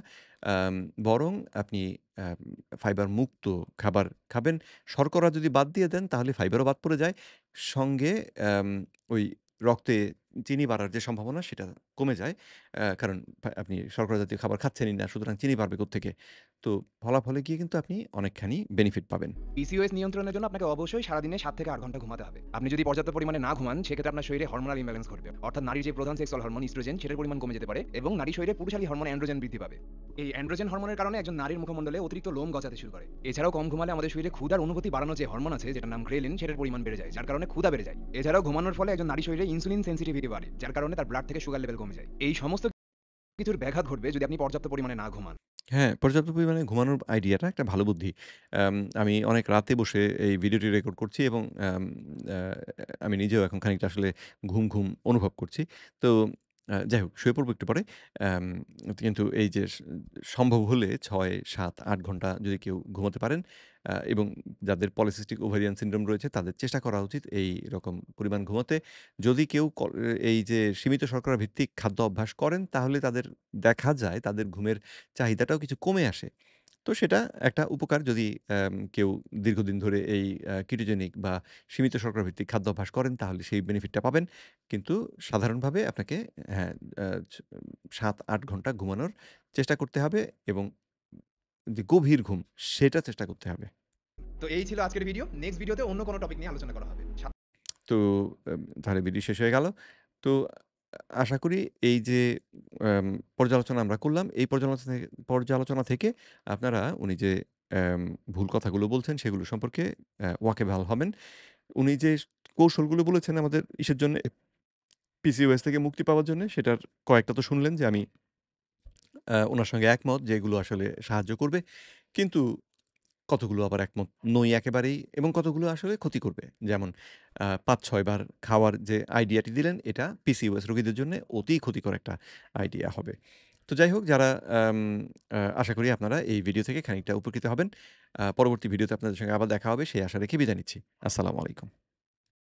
আম বরং আপনি আম ফাইবার মুক্ত খাবার খাবেন। শর্করা যদি বাদ দিয়ে দেন তাহলে ফাইবারও বাদ পড়ে যায়। সঙ্গে ওই রক্তে চিনি বাড়ার যে সম্ভাবনা সেটা কমে যায়। কারণ আপনি শর্করা জাতীয় খাবার খাচ্ছেনই না। সুতরাং চিনি বাড়বে কোত্থেকে? তো ফলাফলে গিয়ে কিন্তু আপনি অনেকখানি বেনিফিট পাবেন। পিসিওএস নিয়ন্ত্রণের জন্য আপনাকে অবশ্যই সারাদিনে ৭ থেকে ৮ ঘন্টা ঘুমাতে হবে। আপনি যদি পর্যাপ্ত পরিমাণে না ঘুমান, সেক্ষেত্রে আপনার শরীরে হরমোনাল ইমব্যালেন্স ঘটবে। অর্থাৎ নারীর যে প্রধান সেক্সুয়াল হরমোন ইস্ট্রোজেন, সেটার পরিমাণ কমে যেতে পারে এবং নারী শরীরে পুরুষালী হরমোন অ্যান্ড্রোজেন বৃদ্ধি পাবে। এই অ্যান্ড্রোজেন হরমোনের কারণে একজন নারীর মুখমণ্ডলে অতিরিক্ত লোম গজাতে শুরু করে। এছাড়াও কম ঘুমালে আমাদের শরীরে ক্ষুধার অনুভূতি বাড়ানো যে হরমোন আছে, যেটার নাম গ্রেলিন, সেটার পরিমাণ বেড়ে যায়, যার কারণে ক্ষুধা বেড়ে যায়। এছাড়াও ঘুমানোর ফলে একজন নারী শরীরে ইনসুলিন সেনসিটিভিটি বাড়ে, যার কারণে তার ব্লাড থেকে সুগার লেভেল কমে যায়। এই সমস্ত কিছুর ব্যাঘাত ঘটবে যদি আপনি পর্যাপ্ত পরিমাণে না ঘুমান। হ্যাঁ, পর্যাপ্ত পরিমাণে ঘুমানোর আইডিয়াটা একটা ভালো বুদ্ধি। আমি অনেক রাতে বসে এই ভিডিওটি রেকর্ড করছি এবং আ আমি নিজেও এখন খানিকটা আসলে ঘুম অনুভব করছি। তো যাই হোক শুয়ে পড়ব একটু পরে। অ্যাম কিন্তু এই যে সম্ভব হলে ৬, ৭, ৮ ঘন্টা যদি কেউ ঘুমাতে পারেন এবং যাদের পলিসিস্টিক ওভারিয়ান সিনড্রোম রয়েছে তাদের চেষ্টা করা উচিত এইরকম পরিমাণ ঘুমাতে। যদি কেউ এই যে সীমিত শর্করা ভিত্তিক খাদ্য অভ্যাস করেন তাহলে তাদের দেখা যায় তাদের ঘুমের চাহিদাটাও কিছু কমে আসে। তো সেটা একটা উপকার যদি কেউ দীর্ঘদিন ধরে এই কিটোজেনিক বা সীমিত শর্করা ভিত্তিক খাদ্যাভ্যাস করেন তাহলে সেই বেনিফিটটা পাবেন। কিন্তু সাধারণভাবে আপনাকে হ্যাঁ, আ ছ ৭-৮ ঘন্টা ঘুমানোর চেষ্টা করতে হবে এবং যে গভীর ঘুম সেটা চেষ্টা করতে হবে। তো এই ছিল আজকের ভিডিও। নেক্সট ভিডিওতে অন্য কোনো টপিক নিয়ে আলোচনা করা হবে। তো তাহলে ভিডিও শেষ হয়ে গেল। তো আশা করি এই যে আম পর্যালোচনা আমরা করলাম, এই পর্যালোচনা থেকে আপনারা উনি যে অ্যাম ভুল কথাগুলো বলছেন সেগুলো সম্পর্কে ওয়াকিবহাল হবেন। উনি যে কৌশলগুলো বলেছেন আমাদের ইসের জন্যে PCOS থেকে মুক্তি পাওয়ার জন্যে সেটার কয়েকটা তো শুনলেন যে আমি উনার সঙ্গে একমত যে এগুলো আসলে সাহায্য করবে। কিন্তু কতগুলো আবার একমত নই একেবারেই এবং কতগুলো আসলে ক্ষতি করবে। যেমন ৫-৬ বার খাওয়ার যে আইডিয়াটি দিলেন এটা PCOS রোগীদের জন্যে অতি ক্ষতিকর একটা আইডিয়া হবে। তো যাই হোক যারা আম আশা করি আপনারা এই ভিডিও থেকে খানিকটা উপকৃত হবেন। পরবর্তী ভিডিওতে আপনাদের সঙ্গে আবার দেখা হবে সেই আশা রেখে বিদায় নিচ্ছি। আসসালামু আলাইকুম।